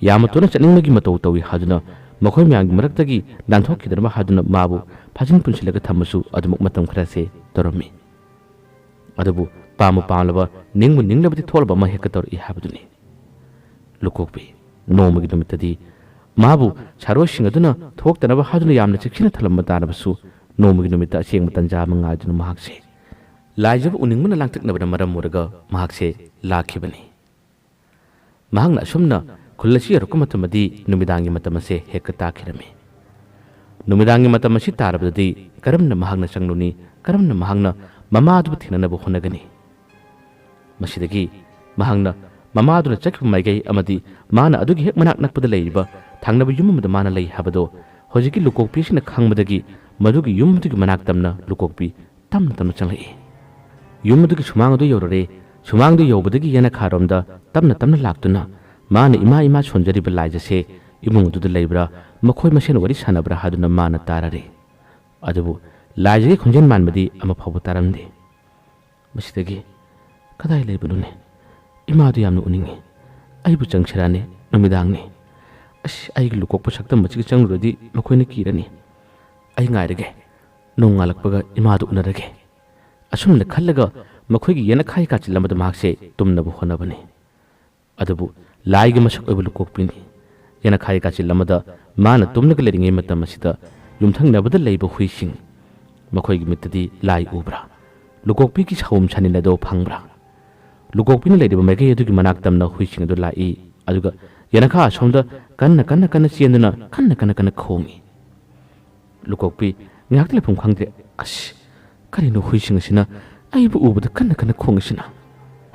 ꯌꯥꯝꯅ ꯇꯣꯏꯅ ꯆꯠꯅꯤꯡꯕꯒꯤ ꯃꯇꯧ ꯇꯧꯏ ꯍꯥꯏꯗꯨꯅ ꯃꯈꯣꯏ ꯃꯌꯥꯝꯒꯤ ꯃꯔꯛꯇꯒꯤ ꯅꯥꯟꯊꯣꯛꯈꯤꯗꯅꯕ ꯍꯥꯏꯗꯨꯅ ꯃꯥꯕꯨ ꯐꯥꯖꯤꯟ ꯄꯨꯟꯁꯤꯜꯂꯒ ꯊꯝꯃꯁꯨ ꯑꯗꯨꯃꯛ ꯃꯇꯝ ꯈꯔꯁꯦ ꯇꯧꯔꯝꯃꯤ ꯑꯗꯨꯕꯨ ꯄꯥꯝꯂꯕ ꯅꯤꯡꯂꯕꯗꯤ ꯊꯣꯛꯂꯕ ꯑꯃ ꯍꯦꯛꯇ ꯇꯧꯔꯛꯏ ꯍꯥꯏꯕꯗꯨꯅꯤ ꯂꯨꯀꯣꯛꯄꯤ ꯅꯣꯡꯃꯒꯤ ꯅꯨꯃꯤꯠꯇꯗꯤ ꯃꯥꯕꯨ ꯁꯥꯔꯣꯏꯁꯤꯡ ꯑꯗꯨꯅ ꯊꯣꯛꯇꯅꯕ ꯍꯥꯏꯗꯨꯅ ꯌꯥꯝꯅ ꯆꯦꯛꯁꯤꯟꯅ ꯊꯜꯂꯝꯕ ꯇꯥꯔꯕꯁꯨ ꯅꯣꯡꯃꯒꯤ ꯅꯨꯃꯤꯠꯇ ꯑꯁꯦꯡꯕ ꯇꯟꯖꯥ ꯑꯃ ꯉꯥꯏꯗꯨꯅ ꯃꯍꯥꯛꯁꯦ ꯂꯥꯏꯖꯕꯨ ꯎꯅꯤꯡꯕꯅ ꯂꯥꯡꯇꯛꯅꯕꯅ ꯃꯔꯝ ꯑꯣꯏꯔꯒ ꯃꯍꯥꯛꯁꯦ ꯂꯥꯛꯈꯤꯕꯅꯤ ꯃꯍꯥꯛꯅ ꯑꯁꯨꯝꯅ ꯈꯨꯜ ꯑꯁꯤ ꯌꯧꯔꯛꯄ ꯃꯇꯝꯗꯗꯤ ꯅꯨꯃꯤꯗꯥꯡꯒꯤ ꯃꯇꯝ ꯑꯁꯦ ꯍꯦꯛꯇ ꯇꯥꯈꯤꯔꯝꯃꯤ ꯅꯨꯃꯤꯗꯥꯡꯒꯤ ꯃꯇꯝ ꯑꯁꯤ ꯇꯥꯔꯕꯗꯗꯤ ꯀꯔꯝꯅ ꯃꯍꯥꯛꯅ ꯆꯪꯂꯨꯅꯤ ꯀꯔꯝꯅ ꯃꯍꯥꯛꯅ ꯃꯃꯥꯗꯨꯕꯨ ꯊꯦꯡꯅꯅꯕ ꯍꯣꯠꯅꯒꯅꯤ꯫ ꯃꯁꯤꯗꯒꯤ ꯃꯍꯥꯛꯅ ꯃꯃꯥꯗꯨꯅ ꯆꯠꯈꯤꯕ ꯃꯥꯏꯀꯩ ꯑꯃꯗꯤ ꯃꯥꯅ ꯑꯗꯨꯒꯤ ꯍꯦꯛ ꯃꯅꯥꯛ ꯅꯛꯄꯗ ꯂꯩꯔꯤꯕ ꯊꯪꯅꯕ ꯌꯨꯝ ꯑꯃꯗ ꯃꯥꯅ ꯂꯩ ꯍꯥꯏꯕꯗꯣ ꯍꯧꯖꯤꯛꯀꯤ ꯂꯨꯀꯣꯛꯄꯤꯁꯤꯅ ꯈꯪꯕꯗꯒꯤ ꯃꯗꯨꯒꯤ ꯌꯨꯝ ꯑꯗꯨꯒꯤ ꯃꯅꯥꯛ ꯇꯝꯅ ꯂꯨꯀꯣꯛꯄꯤ ꯇꯞꯅ ꯇꯞꯅ ꯆꯪꯂꯛꯏ꯫ ꯌꯨꯝ ꯑꯗꯨꯒꯤ ꯁꯨꯃꯥꯡ ꯑꯗꯨ ꯌꯧꯔꯔꯦ꯫ ꯁꯨꯃꯥꯡꯗꯨ ꯌꯧꯕꯗꯒꯤ ꯌꯦꯅꯈꯥꯔꯣꯝꯗ ꯇꯞꯅ ꯇꯞꯅ ꯂꯥꯛꯇꯨꯅ ꯃꯥꯅ ꯏꯃꯥ ꯁꯣꯟꯖꯔꯤꯕ ꯂꯥꯏꯖꯁꯦ ꯏꯃꯨꯡ ꯑꯗꯨꯗ ꯂꯩꯕ꯭ꯔꯥ ꯃꯈꯣꯏ ꯃꯁꯦꯟ ꯋꯥꯔꯤ ꯁꯥꯟꯅꯕ꯭ꯔꯥ ꯍꯥꯏꯗꯨꯅ ꯃꯥꯅ ꯇꯥꯔꯔꯦ꯫ ꯑꯗꯨꯕꯨ ꯂꯥꯏꯖꯒꯤ ꯈꯣꯟꯖꯦꯜ ꯃꯥꯟꯕꯗꯤ ꯑꯃ ꯐꯥꯎꯕ ꯇꯥꯔꯝꯗꯦ꯫ ꯃꯁꯤꯗꯒꯤ ꯀꯗꯥꯏ ꯂꯩꯕꯅꯣꯅꯦ? ꯏꯃꯥꯗꯨ ꯌꯥꯝꯅ ꯎꯅꯤꯡꯉꯤ꯫ ꯑꯩꯕꯨ ꯆꯪꯁꯤꯔꯥꯅꯦ? ꯅꯨꯃꯤꯗꯥꯡꯅꯤ꯫ ꯑꯁ ꯑꯩꯒꯤ ꯂꯨꯀꯣꯛꯄ ꯁꯛꯇꯝ ꯑꯁꯤꯒ ꯆꯪꯂꯨꯔꯗꯤ ꯃꯈꯣꯏꯅ ꯀꯤꯔꯅꯤ꯫ ꯑꯩ ꯉꯥꯏꯔꯒꯦ꯫ ꯅꯣꯡꯉꯥꯜꯂꯛꯄꯒ ꯏꯃꯥꯗꯨ ꯎꯅꯔꯒꯦ꯫ ꯑꯁꯨꯝꯅ ꯈꯜꯂꯒ ꯃꯈꯣꯏꯒꯤ ꯌꯦꯅꯈꯥꯏ ꯀꯥꯆꯤꯜ ꯑꯃꯗ ꯃꯍꯥꯛꯁꯦ ꯇꯨꯝꯅꯕ ꯍꯣꯠꯅꯕꯅꯤ꯫ ꯑꯗꯨꯕꯨ ꯂꯥꯏꯒꯤ ꯃꯁꯛ ꯑꯣꯏꯕ ꯂꯨꯀꯣꯛꯄꯤꯅꯤ꯫ ꯌꯦꯅꯈꯥꯏ ꯀꯥꯆꯤꯜ ꯑꯃꯗ ꯃꯥꯅ ꯇꯨꯝꯂꯒ ꯂꯩꯔꯤꯉꯩ ꯃꯇꯝ ꯑꯁꯤꯗ ꯌꯨꯝꯊꯪꯅꯕꯗ ꯂꯩꯕ ꯍꯨꯏꯁꯤꯡ ꯃꯈꯣꯏꯒꯤ ꯃꯤꯠꯇꯗꯤ ꯂꯥꯏ ꯎꯕ꯭ꯔꯥ? ꯂꯨꯀꯣꯛꯄꯤꯒꯤ ꯁꯥꯎꯝ ꯁꯥꯅꯤꯟ ꯑꯗꯨ ꯐꯪꯕ꯭ꯔꯥ? ꯂꯨꯀꯣꯛꯄꯤꯅ ꯂꯩꯔꯤꯕ ꯃꯥꯏꯀꯩ ꯑꯗꯨꯒꯤ ꯃꯅꯥꯛ ꯇꯝꯅ ꯍꯨꯏꯁꯤꯡ ꯑꯗꯨ ꯂꯥꯛꯏ꯫ ꯑꯗꯨꯒ ꯌꯦꯅꯈꯥ ꯑꯁꯣꯝꯗ ꯀꯟꯅ ꯆꯦꯟꯗꯨꯅ ꯀꯟꯅ ꯈꯣꯡꯏ꯫ ꯂꯨꯀꯣꯛꯄꯤ ꯉꯥꯏꯍꯥꯛꯇ ꯂꯩꯐꯝ ꯈꯪꯗ꯭ꯔꯦ꯫ ꯑꯁ ꯀꯔꯤꯅꯣ ꯍꯨꯏꯁꯤꯡ ꯑꯁꯤꯅ ꯑꯩꯕꯨ ꯎꯕꯗ ꯀꯟꯅ ꯈꯣꯡꯏꯁꯤꯅ?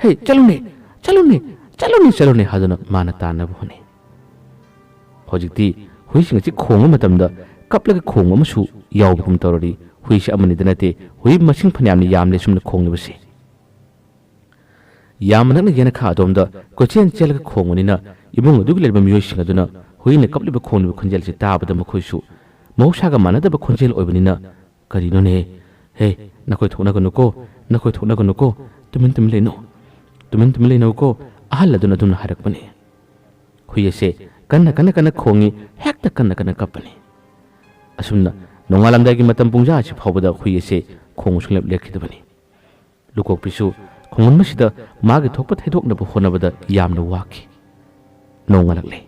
ꯍꯦ ꯆꯠꯂꯨꯅꯦ ꯍꯥꯏꯗꯨꯅ ꯃꯥꯅ ꯇꯥꯟꯅꯕ ꯍꯣꯠꯅꯩ꯫ ꯍꯧꯖꯤꯛꯇꯤ ꯍꯨꯏꯁꯤꯡ ꯑꯁꯤ ꯈꯣꯡꯕ ꯃꯇꯝꯗ ꯀꯞꯂꯒ ꯈꯣꯡꯕ ꯑꯃꯁꯨ ꯌꯥꯎꯕꯒꯨꯝ ꯇꯧꯔꯤ꯫ ꯍꯨꯏꯁꯤ ꯑꯃꯅꯤꯗ ꯅꯠꯇꯦ, ꯍꯨꯏ ꯃꯁꯤꯡ ꯐꯅꯌꯥꯝꯅ ꯌꯥꯝꯂꯦ ꯁꯨꯝꯅ ꯈꯣꯡꯂꯤꯕꯁꯤ꯫ ꯌꯥꯝꯅ ꯅꯛꯅ ꯌꯦꯅꯈꯥ ꯑꯗꯣꯝꯗ ꯀꯣꯏꯆꯦꯟ ꯆꯦꯜꯂꯒ ꯈꯣꯡꯕꯅꯤꯅ ꯏꯃꯨꯡ ꯑꯗꯨꯒꯤ ꯂꯩꯔꯤꯕ ꯃꯤꯑꯣꯏꯁꯤꯡ ꯑꯗꯨꯅ ꯍꯨꯏꯅ ꯀꯞꯂꯤꯕ ꯈꯣꯡꯂꯤꯕ ꯈꯣꯟꯖꯦꯜꯁꯤ ꯇꯥꯕꯗ ꯃꯈꯣꯏꯁꯨ ꯃꯍꯧꯁꯥꯒ ꯃꯥꯟꯅꯗꯕ ꯈꯣꯟꯖꯦꯜ ꯑꯣꯏꯕꯅꯤꯅ ꯀꯔꯤꯅꯣꯅꯦ? ꯍꯦ ꯅꯈꯣꯏ ꯊꯣꯛꯅꯒꯅꯨꯀꯣ, ꯇꯨꯃꯤꯟ ꯂꯩꯅꯧꯀꯣ, ꯑꯍꯜ ꯑꯗꯨꯅ ꯑꯗꯨꯝꯅ ꯍꯥꯏꯔꯛꯄꯅꯤ꯫ ꯍꯨꯏ ꯑꯁꯦ ꯀꯟꯅ ꯈꯣꯡꯏ, ꯍꯦꯛꯇ ꯀꯟꯅ ꯀꯞꯄꯅꯤ꯫ ꯑꯁꯨꯝꯅ ꯅꯣꯡꯉꯥꯜꯂꯝꯗꯥꯏꯒꯤ ꯃꯇꯝ ꯄꯨꯡꯖꯥ ꯑꯁꯤ ꯐꯥꯎꯕꯗ ꯍꯨꯏ ꯑꯁꯦ ꯈꯣꯡꯕ ꯁꯨꯡꯂꯦꯞ ꯂꯦꯞꯈꯤꯗꯕꯅꯤ꯫ ꯂꯨꯀꯣꯛꯄꯤꯁꯨ ꯈꯣꯡꯃꯟꯕꯁꯤꯗ ꯃꯥꯒꯤ ꯊꯣꯛꯄ ꯊꯩꯗꯣꯛꯅꯕ ꯍꯣꯠꯅꯕꯗ ꯌꯥꯝꯅ ꯋꯥꯈꯤ꯫ ꯅꯣꯡꯉꯥꯜꯂꯛꯂꯦ꯫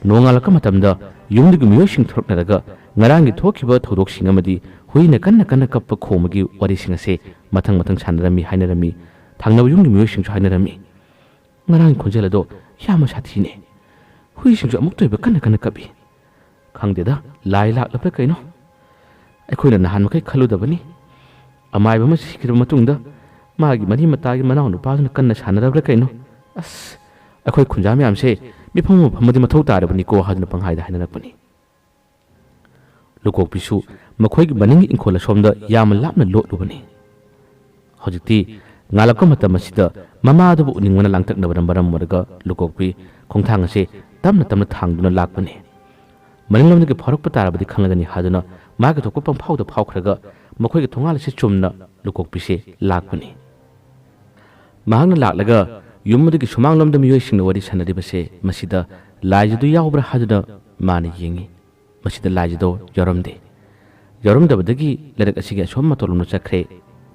ꯅꯣꯡꯉꯥꯜꯂꯛꯄ ꯃꯇꯝꯗ ꯌꯨꯝꯗꯨꯒꯤ ꯃꯤꯑꯣꯏꯁꯤꯡ ꯊꯣꯔꯛꯅꯔꯒ ꯉꯔꯥꯡꯒꯤ ꯊꯣꯛꯈꯤꯕ ꯊꯧꯗꯣꯛꯁꯤꯡ ꯑꯃꯗꯤ ꯍꯨꯏꯅ ꯀꯟꯅ ꯀꯞꯄ ꯈꯣꯡꯕꯒꯤ ꯋꯥꯔꯤꯁꯤꯡ ꯑꯁꯦ ꯃꯊꯪ ꯁꯥꯟꯅꯔꯝꯃꯤ ꯍꯥꯏꯅꯔꯝꯃꯤ꯫ ꯊꯪꯅꯕ ꯌꯨꯝꯒꯤ ꯃꯤꯑꯣꯏꯁꯤꯡꯁꯨ ꯍꯥꯏꯅꯔꯝꯃꯤ꯫ ꯉꯔꯥꯡꯒꯤ ꯈꯣꯟꯖꯦꯜ ꯑꯗꯣ ꯌꯥꯝꯅ ꯁꯥꯊꯤꯅꯦ꯫ ꯍꯨꯏꯁꯤꯡꯁꯨ ꯑꯃꯨꯛꯇ ꯑꯣꯏꯕ ꯀꯟꯅ ꯀꯞꯄꯤ꯫ ꯈꯪꯗꯦꯗ ꯂꯥꯏ ꯂꯥꯛꯂꯕ꯭ꯔꯥ ꯀꯩꯅꯣ? ꯑꯩꯈꯣꯏꯅ ꯅꯍꯥꯟ ꯃꯈꯩ ꯈꯜꯂꯨꯗꯕꯅꯤ꯫ ꯑꯃꯥꯏꯕ ꯑꯃ ꯁꯤꯈꯤꯕ ꯃꯇꯨꯡꯗ ꯃꯥꯒꯤ ꯃꯔꯤ ꯃꯇꯥꯒꯤ ꯃꯅꯥꯎ ꯅꯨꯄꯥꯗꯨꯅ ꯀꯟꯅ ꯁꯥꯟꯅꯔꯕ꯭ꯔꯥ ꯀꯩꯅꯣ? ꯑꯁ ꯑꯩꯈꯣꯏ ꯈꯨꯟꯖꯥ ꯃꯌꯥꯝꯁꯦ ꯃꯤꯐꯝ ꯑꯃ ꯐꯝꯕꯗꯤ ꯃꯊꯧ ꯇꯥꯔꯕꯅꯤꯀꯣ ꯍꯥꯏꯗꯨꯅ ꯄꯪꯍꯥꯏꯗ ꯍꯥꯏꯅꯔꯛꯄꯅꯤ꯫ ꯂꯨꯀꯣꯛꯄꯤꯁꯨ ꯃꯈꯣꯏꯒꯤ ꯃꯅꯤꯡꯒꯤ ꯏꯪꯈꯣꯜ ꯑꯁꯣꯝꯗ ꯌꯥꯝꯅ ꯂꯥꯞꯅ ꯂꯣꯠꯂꯨꯕꯅꯤ꯫ ꯍꯧꯖꯤꯛꯇꯤ ꯉꯥꯜꯂꯛꯄ ꯃꯇꯝ ꯑꯁꯤꯗ ꯃꯃꯥꯗꯨꯕꯨ ꯎꯅꯤꯡꯕꯅ ꯂꯥꯡꯇꯛꯅꯕꯅ ꯃꯔꯝ ꯑꯣꯏꯔꯒ ꯂꯨꯀꯣꯛꯄꯤ ꯈꯣꯡꯊꯥꯡ ꯑꯁꯦ ꯇꯞꯅ ꯊꯥꯡꯗꯨꯅ ꯂꯥꯛꯄꯅꯤ꯫ ꯃꯅꯤꯡꯂꯣꯝꯗꯒꯤ ꯐꯥꯎꯔꯛꯄ ꯇꯥꯔꯕꯗꯤ ꯈꯪꯂꯒꯅꯤ ꯍꯥꯏꯗꯨꯅ ꯃꯥꯒꯤ ꯊꯣꯛꯄ ꯄꯪꯐꯥꯎꯗ ꯐꯥꯎꯈ꯭ꯔꯒ ꯃꯈꯣꯏꯒꯤ ꯊꯣꯡꯒꯥꯜ ꯑꯁꯤ ꯆꯨꯝꯅ ꯂꯨꯀꯣꯛꯄꯤꯁꯦ ꯂꯥꯛꯄꯅꯤ꯫ ꯃꯍꯥꯛꯅ ꯂꯥꯛꯂꯒ ꯌꯨꯝ ꯑꯗꯨꯒꯤ ꯁꯨꯃꯥꯡꯂꯣꯝꯗ ꯃꯤꯑꯣꯏꯁꯤꯡꯅ ꯋꯥꯔꯤ ꯁꯥꯟꯅꯔꯤꯕꯁꯦ ꯃꯁꯤꯗ ꯂꯥꯏꯖꯗꯨ ꯌꯥꯎꯕ꯭ꯔꯥ ꯍꯥꯏꯗꯨꯅ ꯃꯥꯅ ꯌꯦꯡꯉꯤ꯫ ꯃꯁꯤꯗ ꯂꯥꯏꯖꯗꯣ ꯌꯥꯎꯔꯝꯗꯦ꯫ ꯌꯥꯎꯔꯝꯗꯕꯗꯒꯤ ꯂꯩꯔꯛ ꯑꯁꯤꯒꯤ ꯑꯁꯣꯝ ꯃꯇꯣꯟꯂꯣꯝꯗ ꯆꯠꯈ꯭ꯔꯦ꯫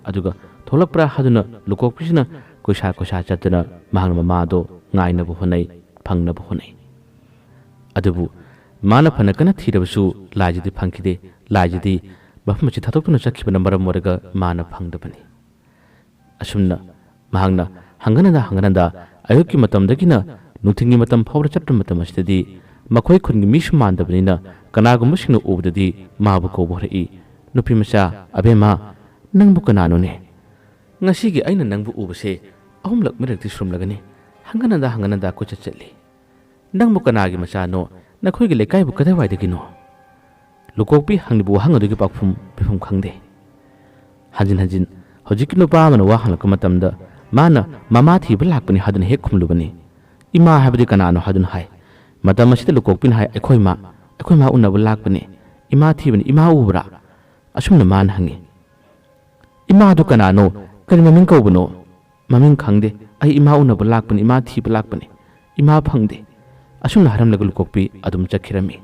ꯑꯗꯨꯒ ꯊꯣꯛꯂꯛꯄ꯭ꯔꯥ ꯍꯥꯏꯗꯨꯅ ꯂꯨꯀꯣꯛꯄꯤꯁꯤꯅ ꯀꯣꯏꯁꯥ ꯆꯠꯇꯨꯅ ꯃꯍꯥꯛꯅ ꯃꯃꯥꯗꯣ ꯉꯥꯏꯅꯕ ꯍꯣꯠꯅꯩ, ꯐꯪꯅꯕ ꯍꯣꯠꯅꯩ꯫ ꯑꯗꯨꯕꯨ ꯃꯥꯅ ꯐꯅ ꯀꯟꯅ ꯊꯤꯔꯕꯁꯨ ꯂꯥꯏꯖꯗꯤ ꯐꯪꯈꯤꯗꯦ꯫ ꯂꯥꯏꯖꯗꯤ ꯃꯐꯝ ꯑꯁꯤ ꯊꯥꯗꯣꯛꯇꯨꯅ ꯆꯠꯈꯤꯕꯅ ꯃꯔꯝ ꯑꯣꯏꯔꯒ ꯃꯥꯅ ꯐꯪꯗꯕꯅꯤ꯫ ꯑꯁꯨꯝꯅ ꯃꯍꯥꯛꯅ ꯍꯪꯒꯠ ꯍꯟꯗꯥ ꯑꯌꯨꯛꯀꯤ ꯃꯇꯝꯗꯒꯤꯅ ꯅꯨꯡꯊꯤꯜꯒꯤ ꯃꯇꯝ ꯐꯥꯎꯕ ꯆꯠꯄ ꯃꯇꯝ ꯑꯁꯤꯗꯗꯤ ꯃꯈꯣꯏ ꯈꯨꯟꯒꯤ ꯃꯤꯁꯨ ꯃꯥꯟꯗꯕꯅꯤꯅ ꯀꯅꯥꯒꯨꯝꯕꯁꯤꯡꯅ ꯎꯕꯗꯗꯤ ꯃꯥꯕꯨ ꯀꯧꯕ ꯍꯧꯔꯛꯏ꯫ ꯅꯨꯄꯤ ꯃꯆꯥ, ꯑꯕꯦꯝꯃ, ꯅꯪꯕꯨ ꯀꯅꯥꯅꯣꯅꯦ? ꯉꯁꯤꯒꯤ ꯑꯩꯅ ꯅꯪꯕꯨ ꯎꯕꯁꯦ 3-4ꯔꯛꯇꯤ ꯁꯨꯔꯝꯂꯒꯅꯤ꯫ ꯍꯪꯒꯠ ꯍꯟꯗꯥ ꯀꯣꯏꯆꯠ ꯆꯠꯂꯤ꯫ ꯅꯪꯕꯨ ꯀꯅꯥꯒꯤ ꯃꯆꯥꯅꯣ? ꯅꯈꯣꯏꯒꯤ ꯂꯩꯀꯥꯏꯕꯨ ꯀꯗꯥꯏꯋꯥꯏꯗꯒꯤꯅꯣ? ꯂꯨꯀꯣꯛꯄꯤ ꯍꯪꯂꯤꯕ ꯋꯥꯍꯪ ꯑꯗꯨꯒꯤ ꯄꯥꯎꯈꯨꯝ ꯄꯤꯐꯝ ꯈꯪꯗꯦ꯫ ꯍꯟꯖꯤꯟ ꯍꯧꯖꯤꯛꯀꯤ ꯅꯨꯄꯥ ꯑꯃꯅ ꯋꯥ ꯍꯪꯂꯛꯄ ꯃꯇꯝꯗ ꯃꯥꯅ ꯃꯃꯥ ꯊꯤꯕ ꯂꯥꯛꯄꯅꯤ ꯍꯥꯏꯗꯨꯅ ꯍꯦꯛ ꯈꯨꯝꯂꯨꯕꯅꯤ꯫ ꯏꯃꯥ ꯍꯥꯏꯕꯗꯤ ꯀꯅꯥꯅꯣ ꯍꯥꯏꯗꯨꯅ ꯍꯥꯏ꯫ ꯃꯇꯝ ꯑꯁꯤꯗ ꯂꯨꯀꯣꯛꯄꯤꯅ ꯍꯥꯏ, ꯑꯩꯈꯣꯏ ꯃꯥ ꯎꯅꯕ ꯂꯥꯛꯄꯅꯤ꯫ ꯏꯃꯥ ꯊꯤꯕꯅꯤ, ꯏꯃꯥ ꯎꯕ꯭ꯔꯥ? ꯑꯁꯨꯝꯅ ꯃꯥꯅ ꯍꯪꯉꯤ꯫ ꯏꯃꯥꯗꯨ ꯀꯅꯥꯅꯣ? ꯀꯔꯤ ꯃꯃꯤꯡ ꯀꯧꯕꯅꯣ? ꯃꯃꯤꯡ ꯈꯪꯗꯦ꯫ ꯑꯩ ꯏꯃꯥ ꯎꯅꯕ ꯂꯥꯛꯄꯅꯤ, ꯏꯃꯥ ꯊꯤꯕ ꯂꯥꯛꯄꯅꯤ, ꯏꯃꯥ ꯐꯪꯗꯦ꯫ ꯑꯁꯨꯝꯅ ꯍꯥꯏꯔꯝꯂꯒ ꯂꯨꯀꯣꯛꯄꯤ ꯑꯗꯨꯝ ꯆꯠꯈꯤꯔꯝꯃꯤ꯫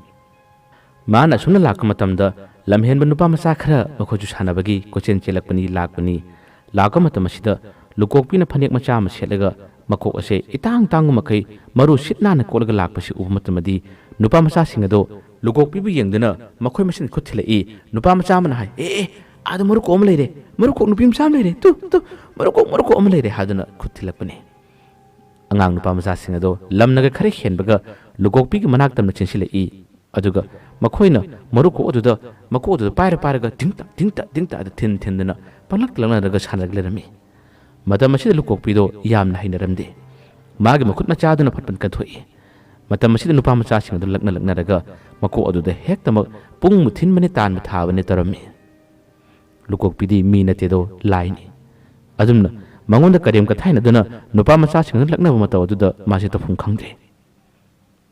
ꯃꯥꯅ ꯑꯁꯨꯝꯅ ꯂꯥꯛꯄ ꯃꯇꯝꯗ ꯂꯝꯍꯦꯟꯕ ꯅꯨꯄꯥ ꯃꯆꯥ ꯈꯔ ꯃꯈꯣꯏꯁꯨ ꯁꯥꯟꯅꯕꯒꯤ ꯀꯣꯏꯆꯦꯟ ꯆꯦꯜꯂꯛꯄꯅꯤ, ꯂꯥꯛꯄꯅꯤ꯫ ꯂꯥꯛꯄ ꯃꯇꯝ ꯑꯁꯤꯗ ꯂꯨꯀꯣꯛꯄꯤꯅ ꯐꯅꯦꯛ ꯃꯆꯥ ꯑꯃ ꯁꯦꯠꯂꯒ ꯃꯀꯣꯛ ꯑꯁꯦ ꯏꯇꯥꯡ ꯇꯥꯡꯕ ꯃꯈꯩ ꯃꯔꯨ ꯁꯤꯠ ꯅꯥꯟꯅ ꯀꯣꯠꯂꯒ ꯂꯥꯛꯄꯁꯤ ꯎꯕ ꯃꯇꯝꯗꯗꯤ ꯅꯨꯄꯥ ꯃꯆꯥꯁꯤꯡ ꯑꯗꯣ ꯂꯨꯀꯣꯛꯄꯤꯕꯨ ꯌꯦꯡꯗꯨꯅ ꯃꯈꯣꯏ ꯃꯁꯦꯟ ꯈꯨꯠ ꯊꯤꯜꯂꯛꯏ꯫ ꯅꯨꯄꯥ ꯃꯆꯥ ꯑꯃꯅ ꯍꯥꯏ, ꯑꯥꯗ ꯃꯔꯨꯀꯣꯛ ꯑꯃ ꯂꯩꯔꯦ, ꯃꯔꯨꯀꯣꯛ ꯅꯨꯄꯤ ꯃꯆꯥ ꯑꯃ ꯂꯩꯔꯦ, ꯃꯔꯨꯀꯣꯛ ꯑꯃ ꯂꯩꯔꯦ ꯍꯥꯏꯗꯨꯅ ꯈꯨꯠ ꯊꯤꯜꯂꯛꯄꯅꯤ꯫ ꯑꯉꯥꯡ ꯅꯨꯄꯥ ꯃꯆꯥꯁꯤꯡ ꯑꯗꯣ ꯂꯝꯅꯒ ꯈꯔ ꯍꯦꯟꯕꯒ ꯂꯨꯀꯣꯛꯄꯤꯒꯤ ꯃꯅꯥꯛ ꯇꯝꯅ ꯆꯦꯟꯁꯤꯜꯂꯛꯏ꯫ ꯑꯗꯨꯒ ꯃꯈꯣꯏꯅ ꯃꯔꯨꯀꯣꯛ ꯑꯗꯨꯗ ꯃꯀꯣꯛ ꯑꯗꯨꯗ ꯄꯥꯏꯔꯒ ꯇꯤꯡꯇ ꯊꯤꯟꯗꯨꯅ ꯄꯪꯂꯛ ꯂꯛꯅꯔꯒ ꯁꯥꯟꯅꯔꯝꯃꯤ ꯃꯇꯝ ꯑꯁꯤꯗ ꯂꯨꯀꯣꯛꯄꯤꯗꯣ ꯌꯥꯝꯅ ꯍꯩꯅꯔꯝꯗꯦ ꯃꯥꯒꯤ ꯃꯈꯨꯠ ꯃꯆꯥꯗꯨꯅ ꯐꯠꯄꯟ ꯀꯟꯊꯣꯛꯏ ꯃꯇꯝ ꯑꯁꯤꯗ ꯅꯨꯄꯥ ꯃꯆꯥꯁꯤꯡ ꯑꯗꯨ ꯂꯛꯅꯔꯒ ꯃꯀꯣꯛ ꯑꯗꯨꯗ ꯍꯦꯛꯇꯃꯛ ꯄꯨꯡꯃꯨ ꯊꯤꯟꯕꯅꯤ ꯇꯥꯟꯕ ꯊꯥꯕꯅꯤ ꯇꯧꯔꯝꯃꯤ ꯂꯨꯀꯣꯛꯄꯤꯗꯤ ꯃꯤ ꯅꯠꯇꯦꯗꯣ ꯂꯥꯏꯅꯤ ꯑꯗꯨꯝꯅ ꯃꯉꯣꯟꯗ ꯀꯔꯦꯝ ꯀꯊꯥꯏꯅꯗꯨꯅ ꯅꯨꯄꯥ ꯃꯆꯥꯁꯤꯡ ꯑꯗꯨ ꯂꯛꯅꯕ ꯃꯇꯧ ꯑꯗꯨꯗ ꯃꯥꯁꯦ ꯇꯧꯐꯝ ꯈꯪꯗ꯭ꯔꯦ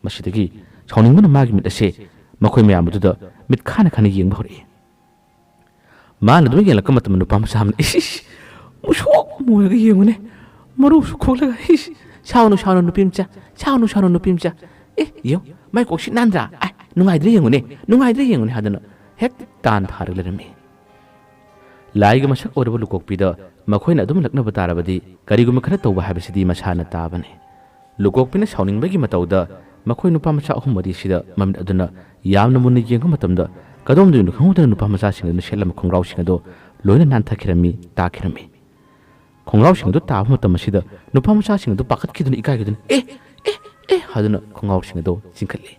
ꯃꯁꯤꯗꯒꯤ ꯁꯥꯎꯅꯤꯡꯕꯅ ꯃꯥꯒꯤ ꯃꯤꯠ ꯑꯁꯦ ꯃꯈꯣꯏ ꯃꯌꯥꯝ ꯑꯗꯨꯗ ꯃꯤꯠ ꯈꯥꯅ ꯈꯥꯅ ꯌꯦꯡꯕ ꯍꯧꯔꯛꯏ ꯃꯥꯅ ꯑꯗꯨꯝ ꯌꯦꯡꯂꯛꯄ ꯃꯇꯝꯗ ꯅꯨꯄꯥ ꯃꯆꯥ ꯑꯃꯅ ꯃꯨꯁꯣꯛ ꯃꯨꯔꯒ ꯌꯦꯡꯉꯨꯅꯦ ꯃꯔꯨꯁꯨ ꯈꯣꯛꯂꯒ ꯁꯥꯎꯅꯨ ꯁꯥꯎꯅꯨ ꯅꯨꯄꯤ ꯃꯆꯥ ꯁꯥꯎꯅꯨ ꯁꯥꯎꯅꯨ ꯅꯨꯄꯤ ꯃꯆꯥ ꯌꯦꯡꯉꯨ ꯃꯥꯏ ꯀꯣꯛꯁꯤ ꯅꯥꯟꯗ꯭ꯔꯥ ꯅꯨꯡꯉꯥꯏꯗ꯭ꯔꯦ ꯌꯦꯡꯉꯨꯅꯦ ꯍꯥꯏꯗꯅ ꯍꯦꯛꯇ ꯇꯥꯟ ꯐꯥꯔꯒ ꯂꯩꯔꯝꯃꯤ ꯂꯥꯏꯒ ꯃꯁꯛ ꯑꯣꯏꯔꯕ ꯂꯨꯀꯣꯛꯄꯤꯗ ꯃꯈꯣꯏꯅ ꯑꯗꯨꯝ ꯂꯛꯅꯕ ꯇꯥꯔꯕꯗꯤ ꯀꯔꯤꯒꯨꯝꯕ ꯈꯔ ꯇꯧꯕ ꯍꯥꯏꯕꯁꯤꯗꯤ ꯃꯁꯥꯅ ꯇꯥꯕꯅꯤ ꯂꯨꯀꯣꯛꯄꯤꯅ ꯁꯥꯎꯅꯤꯡꯕꯒꯤ ꯃꯇꯧꯗ ꯃꯈꯣꯏ ꯅꯨꯄꯥ ꯃꯆꯥ ꯑꯍꯨꯝ ꯃꯔꯤꯁꯤꯗ ꯃꯃꯤꯠ ꯑꯗꯨꯅ ꯌꯥꯝꯅ ꯃꯨꯟꯅ ꯌꯦꯡꯕ ꯃꯇꯝꯗ ꯀꯗꯣꯝꯗꯒꯤꯅꯣ ꯈꯪꯍꯧꯗꯅ ꯅꯨꯄꯥ ꯃꯆꯥꯁꯤꯡ ꯑꯗꯨꯅ ꯁꯦꯠꯂꯝꯕ ꯈꯣꯡꯒ꯭ꯔꯥꯎꯁꯤꯡ ꯑꯗꯨ ꯂꯣꯏꯅ ꯅꯥꯟꯊꯈꯤꯔꯝꯃꯤ ꯇꯥꯈꯤꯔꯝꯃꯤ ꯈꯣꯡꯒ꯭ꯔꯥꯎꯁꯤꯡ ꯑꯗꯨ ꯇꯥꯕ ꯃꯇꯝ ꯑꯁꯤꯗ ꯅꯨꯄꯥ ꯃꯆꯥꯁꯤꯡ ꯑꯗꯨ ꯄꯥꯈꯠꯈꯤꯗꯨꯅ ꯏꯀꯥꯏꯈꯤꯗꯨꯅ ꯍꯥꯏꯗꯨꯅ ꯈꯣꯡꯒ꯭ꯔꯥꯎꯁꯤꯡ ꯑꯗꯨ ꯆꯤꯡꯈꯠꯂꯤ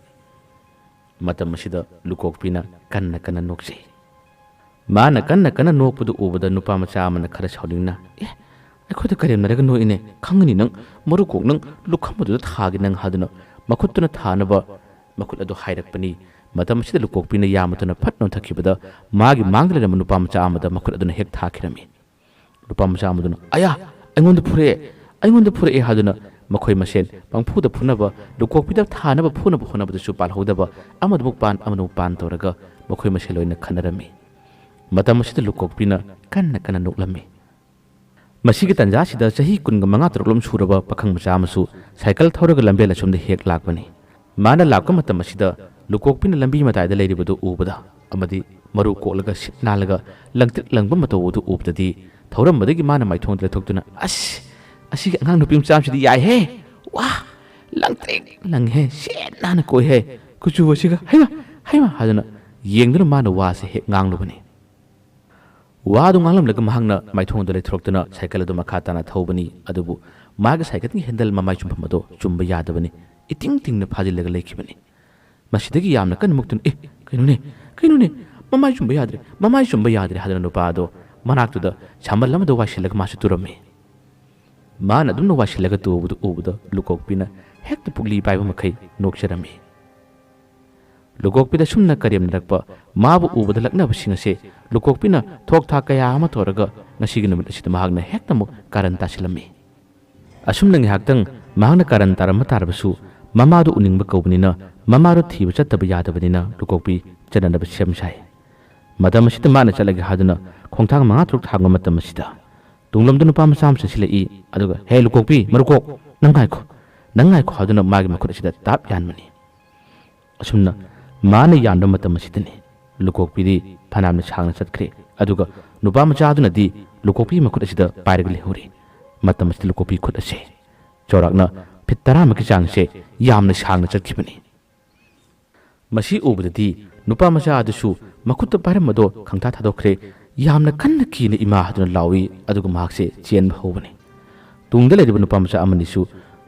ꯃꯇꯝ ꯑꯁꯤꯗ ꯂꯨꯀꯣꯛꯄꯤꯅ ꯀꯟꯅ ꯀꯟꯅ ꯅꯣꯛꯆꯩ ꯃꯥꯅ ꯀꯟꯅ ꯀꯟꯅ ꯅꯣꯛꯄꯗꯨ ꯎꯕꯗ ꯅꯨꯄꯥ ꯃꯆꯥ ꯑꯃꯅ ꯈꯔ ꯁꯥꯎꯅꯤꯡꯅ ꯑꯩꯈꯣꯏꯗ ꯀꯔꯦꯝꯅꯔꯒ ꯅꯣꯛꯏꯅꯦ ꯈꯪꯒꯅꯤ ꯅꯪ ꯃꯔꯨ ꯀꯣꯛ ꯅꯪ ꯂꯨꯈꯝ ꯑꯗꯨꯗ ꯊꯥꯒꯦ ꯅꯪ ꯍꯥꯏꯗꯨꯅ ꯃꯈꯨꯠꯇꯨꯅ ꯊꯥꯅꯕ ꯃꯈꯨꯠ ꯑꯗꯨ ꯍꯥꯏꯔꯛꯄꯅꯤ ꯃꯇꯝ ꯑꯁꯤꯗ ꯂꯨꯀꯣꯛꯄꯤꯅ ꯌꯥꯝꯃꯇꯨꯅ ꯐꯠ ꯅꯣꯟꯊꯈꯤꯕꯗ ꯃꯥꯒꯤ ꯃꯥꯡꯗ ꯂꯩꯔꯝꯕ ꯅꯨꯄꯥ ꯃꯆꯥ ꯑꯃꯗ ꯃꯈꯨꯠ ꯑꯗꯨꯅ ꯍꯦꯛ ꯊꯥꯈꯤꯔꯝꯃꯤ ꯅꯨꯄꯥ ꯃꯆꯥ ꯑꯃꯗꯨꯅ ꯑꯩꯉꯣꯟꯗ ꯐꯨꯔꯛꯑꯦ ꯍꯥꯏꯗꯨꯅ ꯃꯈꯣꯏ ꯃꯁꯦꯟ ꯄꯪꯐꯨꯗ ꯐꯨꯅꯕ ꯂꯨꯀꯣꯛꯄꯤꯗ ꯊꯥꯅꯕ ꯐꯨꯅꯕ ꯍꯣꯠꯅꯕꯗꯁꯨ ꯄꯥꯜꯍꯧꯗꯕ ꯑꯃꯗꯃꯨꯛ ꯄꯥꯟ ꯇꯧꯔꯒ ꯃꯈꯣꯏ ꯃꯁꯦꯟ ꯂꯣꯏꯅ ꯈꯟꯅꯔꯝꯃꯤ ꯃꯇꯝ ꯑꯁꯤꯗ ꯂꯨꯀꯣꯛꯄꯤꯅ ꯀꯟꯅ ꯀꯟꯅ ꯅꯣꯛꯂꯝꯃꯤ ꯃꯁꯤꯒꯤ ꯇꯟꯖꯥꯁꯤꯗ ꯆꯍꯤ 25-26 ꯁꯨꯔꯕ ꯄꯥꯈꯪ ꯃꯆꯥ ꯑꯃꯁꯨ ꯁꯥꯏꯀꯜ ꯊꯧꯔꯒ ꯂꯝꯕꯦꯜ ꯑꯁꯣꯝꯗ ꯍꯦꯛ ꯂꯥꯛꯄꯅꯤ ꯃꯥꯅ ꯂꯥꯛꯄ ꯃꯇꯝ ꯑꯁꯤꯗ ꯂꯨꯀꯣꯛꯄꯤꯅ ꯂꯝꯕꯤ ꯃꯇꯥꯏꯗ ꯂꯩꯔꯤꯕꯗꯨ ꯎꯕꯗ ꯑꯃꯗꯤ ꯃꯔꯨ ꯀꯣꯛꯂꯒ ꯁꯤꯠ ꯅꯥꯜꯂꯒ ꯂꯪꯇ꯭ꯔꯤꯛ ꯂꯪꯕ ꯃꯇꯧ ꯑꯗꯨ ꯎꯕꯗꯗꯤ ꯊꯧꯔꯝꯕꯗꯒꯤ ꯃꯥꯅ ꯃꯥꯏꯊꯣꯡꯗ ꯂꯩꯊꯣꯛꯇꯨꯅ ꯑꯁꯤꯒꯤ ꯑꯉꯥꯡ ꯅꯨꯄꯤ ꯃꯆꯥꯁꯤꯗꯤ ꯌꯥꯏꯍꯦ ꯋꯥ ꯂꯪꯇ꯭ꯔꯤꯛ ꯂꯪꯍꯦ ꯁꯤꯠ ꯅꯥꯟꯅ ꯀꯣꯏꯍꯦ ꯀꯨꯆꯨ ꯑꯁꯤꯒ ꯍꯩꯃ ꯍꯥꯏꯗꯨꯅ ꯌꯦꯡꯗꯨꯅ ꯃꯥꯅ ꯋꯥꯁꯦ ꯍꯦꯛ ꯉꯥꯡꯂꯨꯕꯅꯤ ꯋꯥꯗꯨ ꯉꯥꯡꯂꯝꯂꯒ ꯃꯍꯥꯛꯅ ꯃꯥꯏꯊꯣꯡꯗ ꯂꯩꯊꯣꯛꯇꯨꯅ ꯁꯥꯏꯀꯜ ꯑꯗꯨ ꯃꯈꯥ ꯇꯥꯅ ꯊꯧꯕꯅꯤ ꯑꯗꯨꯕꯨ ꯃꯥꯒꯤ ꯁꯥꯏꯀꯜꯒꯤ ꯍꯦꯟꯗꯜ ꯃꯃꯥꯏ ꯆꯨꯝꯐꯝ ꯑꯗꯨ ꯆꯨꯝꯕ ꯌꯥꯗꯕꯅꯤ ꯏꯇꯤꯡ ꯇꯤꯡꯅ ꯐꯥꯖꯤꯜꯂꯒ ꯂꯩꯈꯤꯕꯅꯤ ꯃꯁꯤꯗꯒꯤ ꯌꯥꯝꯅ ꯀꯟꯅ ꯃꯨꯛꯇꯨꯅ ꯀꯩꯅꯣꯅꯦ ꯃꯃꯥꯏ ꯆꯨꯝꯕ ꯌꯥꯗ꯭ꯔꯦ ꯍꯥꯏꯗꯨꯅ ꯅꯨꯄꯥ ꯑꯗꯣ ꯃꯅꯥꯛꯇꯨꯗ ꯁꯝꯕꯜ ꯑꯃꯗ ꯋꯥꯏꯁꯤꯜꯂꯒ ꯃꯥꯁꯨ ꯇꯨꯔꯝꯃꯤ ꯃꯥꯅ ꯑꯗꯨꯝꯅ ꯋꯥꯏꯁꯤꯜꯂꯒ ꯇꯨꯕꯗꯨ ꯎꯕꯗ ꯂꯨꯀꯣꯛꯄꯤꯅ ꯍꯦꯛꯇ ꯄꯨꯛꯂꯤ ꯄꯥꯏꯕ ꯃꯈꯩ ꯅꯣꯛꯆꯔꯝꯃꯤ ꯂꯨꯀꯣꯛꯄꯤꯗ ꯁꯨꯝꯅ ꯀꯔꯦꯝꯅꯔꯛꯄ ꯃꯥꯕꯨ ꯎꯕꯗ ꯂꯛꯅꯕꯁꯤꯡ ꯑꯁꯦ ꯂꯨꯀꯣꯛꯄꯤꯅ ꯊꯣꯛ ꯊꯥꯛ ꯀꯌꯥ ꯑꯃ ꯇꯧꯔꯒ ꯉꯁꯤꯒꯤ ꯅꯨꯃꯤꯠ ꯑꯁꯤꯗ ꯃꯍꯥꯛꯅ ꯍꯦꯛꯇꯃꯛ ꯀꯥꯔꯟ ꯇꯥꯁꯤꯜꯂꯝꯃꯤ ꯑꯁꯨꯝꯅ ꯉꯥꯏꯍꯥꯛꯇꯪ ꯃꯍꯥꯛꯅ ꯀꯥꯔꯟ ꯇꯥꯔꯝꯕ ꯇꯥꯔꯕꯁꯨ ꯃꯃꯥꯗꯨ ꯎꯅꯤꯡꯕ ꯀꯧꯕꯅꯤꯅ ꯃꯃꯥꯗꯨ ꯊꯤꯕ ꯆꯠꯇꯕ ꯌꯥꯗꯕꯅꯤꯅ ꯂꯨꯀꯣꯛꯄꯤ ꯆꯠꯅꯅꯕ ꯁꯦꯝ ꯁꯥꯏ ꯃꯇꯝ ꯑꯁꯤꯗ ꯃꯥꯅ ꯆꯠꯂꯒꯦ ꯍꯥꯏꯗꯨꯅ ꯈꯣꯡꯊꯥꯡ 5-6 ꯊꯥꯡꯕ ꯃꯇꯝ ꯑꯁꯤꯗ ꯇꯨꯡꯂꯣꯝꯗ ꯅꯨꯄꯥ ꯃꯆꯥ ꯑꯃ ꯆꯪꯁꯤꯜꯂꯛꯏ ꯑꯗꯨꯒ ꯍꯦ ꯂꯨꯀꯣꯛꯄꯤ ꯃꯔꯨꯀꯣꯛ ꯅꯪ ꯉꯥꯏꯈꯣ ꯍꯥꯏꯗꯨꯅ ꯃꯥꯒꯤ ꯃꯈꯨꯠ ꯑꯁꯤꯗ ꯇꯥꯞ ꯌꯥꯟꯕꯅꯤ ꯑꯁꯨꯝꯅ ꯃꯥꯅ ꯌꯥꯟꯕ ꯃꯇꯝ ꯑꯁꯤꯗꯅꯤ ꯂꯨꯀꯣꯛꯄꯤꯗꯤ ꯐꯅꯌꯥꯝꯅ ꯁꯥꯡꯅ ꯆꯠꯈ꯭ꯔꯦ ꯑꯗꯨꯒ ꯅꯨꯄꯥ ꯃꯆꯥꯗꯨꯅꯗꯤ ꯂꯨꯀꯣꯛꯄꯤ ꯃꯈꯨꯠ ꯑꯁꯤꯗ ꯄꯥꯏꯔꯒ ꯂꯩꯍꯧꯔꯤ ꯃꯇꯝ ꯑꯁꯤꯗ ꯂꯨꯀꯣꯛꯄꯤ ꯈꯨꯠ ꯑꯁꯦ ꯆꯥꯎꯔꯥꯛꯅ ꯐꯤꯠ 10ꯃꯨꯛꯀꯤ ꯆꯥꯡꯁꯦ ꯌꯥꯝꯅ ꯁꯥꯡꯅ ꯆꯠꯈꯤꯕꯅꯤ ꯃꯁꯤ ꯎꯕꯗꯗꯤ ꯅꯨꯄꯥ ꯃꯆꯥ ꯑꯗꯨꯁꯨ ꯃꯈꯨꯠꯇ ꯄꯥꯏꯔꯝꯕꯗꯣ ꯈꯪꯊꯥ ꯊꯥꯗꯣꯛꯈ꯭ꯔꯦ ꯌꯥꯝꯅ ꯀꯟꯅ ꯀꯤꯅ ꯏꯃꯥ ꯍꯥꯏꯗꯨꯅ ꯂꯥꯎꯏ ꯑꯗꯨꯒ ꯃꯍꯥꯛꯁꯦ ꯆꯦꯟꯕ ꯍꯧꯕꯅꯤ ꯇꯨꯡꯗ ꯂꯩꯔꯤꯕ ꯅꯨꯄꯥ ꯃꯆꯥ ꯑꯃꯅꯤꯁꯨ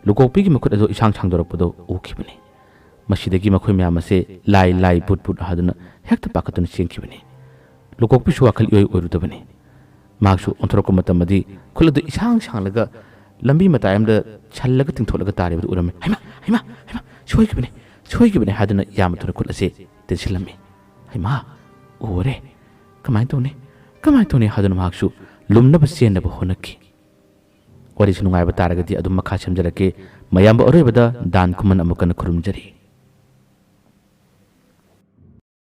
ꯂꯨꯀꯣꯛꯄꯤꯒꯤ ꯃꯈꯨꯠ ꯑꯗꯨ ꯏꯁꯥꯡ ꯁꯥꯡꯗꯣꯔꯛꯄꯗꯣ ꯎꯈꯤꯕꯅꯤ ꯃꯁꯤꯗꯒꯤ ꯃꯈꯣꯏ ꯃꯌꯥꯝ ꯑꯁꯦ ꯂꯥꯏ ꯕꯨꯠ ꯍꯥꯏꯗꯨꯅ ꯍꯦꯛꯇ ꯄꯥꯈꯠꯇꯨꯅ ꯆꯦꯟꯈꯤꯕꯅꯤ ꯂꯨꯀꯣꯛꯄꯤꯁꯨ ꯋꯥꯈꯜ ꯏꯑꯣꯏ ꯑꯣꯏꯔꯨꯗꯕꯅꯤ ꯃꯍꯥꯛꯁꯨ ꯑꯣꯟꯊꯣꯔꯛꯄ ꯃꯇꯝꯗꯤ ꯈꯨꯠ ꯑꯗꯨ ꯏꯁꯥꯡ ꯁꯥꯡꯂꯒ ꯂꯝꯕꯤ ꯃꯇꯥꯏ ꯑꯃꯗ ꯁꯜꯂꯒ ꯇꯤꯡꯊꯣꯛꯂꯒ ꯇꯥꯔꯤꯕꯗꯨ ꯎꯔꯝꯃꯤ ꯍꯩꯃꯥ ꯁꯣꯏꯈꯤꯕꯅꯤ ꯍꯥꯏꯗꯨꯅ ꯌꯥꯝꯅ ꯊꯨꯅ ꯈꯨꯠ ꯑꯁꯦ ꯇꯤꯟꯁꯤꯜꯂꯝꯃꯤ ꯍꯩꯃꯥ ꯎꯔꯦ ꯀꯃꯥꯏꯅ ꯇꯧꯅꯤ ꯍꯥꯏꯗꯨꯅ ꯃꯍꯥꯛꯁꯨ ꯂꯨꯝꯅꯕ ꯆꯦꯟꯅꯕ ꯍꯣꯠꯅꯈꯤ ꯋꯥꯔꯤꯁꯨ ꯅꯨꯡꯉꯥꯏꯕ ꯇꯥꯔꯒꯗꯤ ꯑꯗꯨꯝ ꯃꯈꯥ ꯁꯦꯝꯖꯔꯛꯀꯦ ꯃꯌꯥꯝꯕ ꯑꯔꯣꯏꯕꯗ ꯗꯥꯟ ꯈꯨꯃꯟ ꯑꯃꯨꯛ ꯀꯟꯅ ꯈꯨꯔꯨꯝꯖꯔꯤ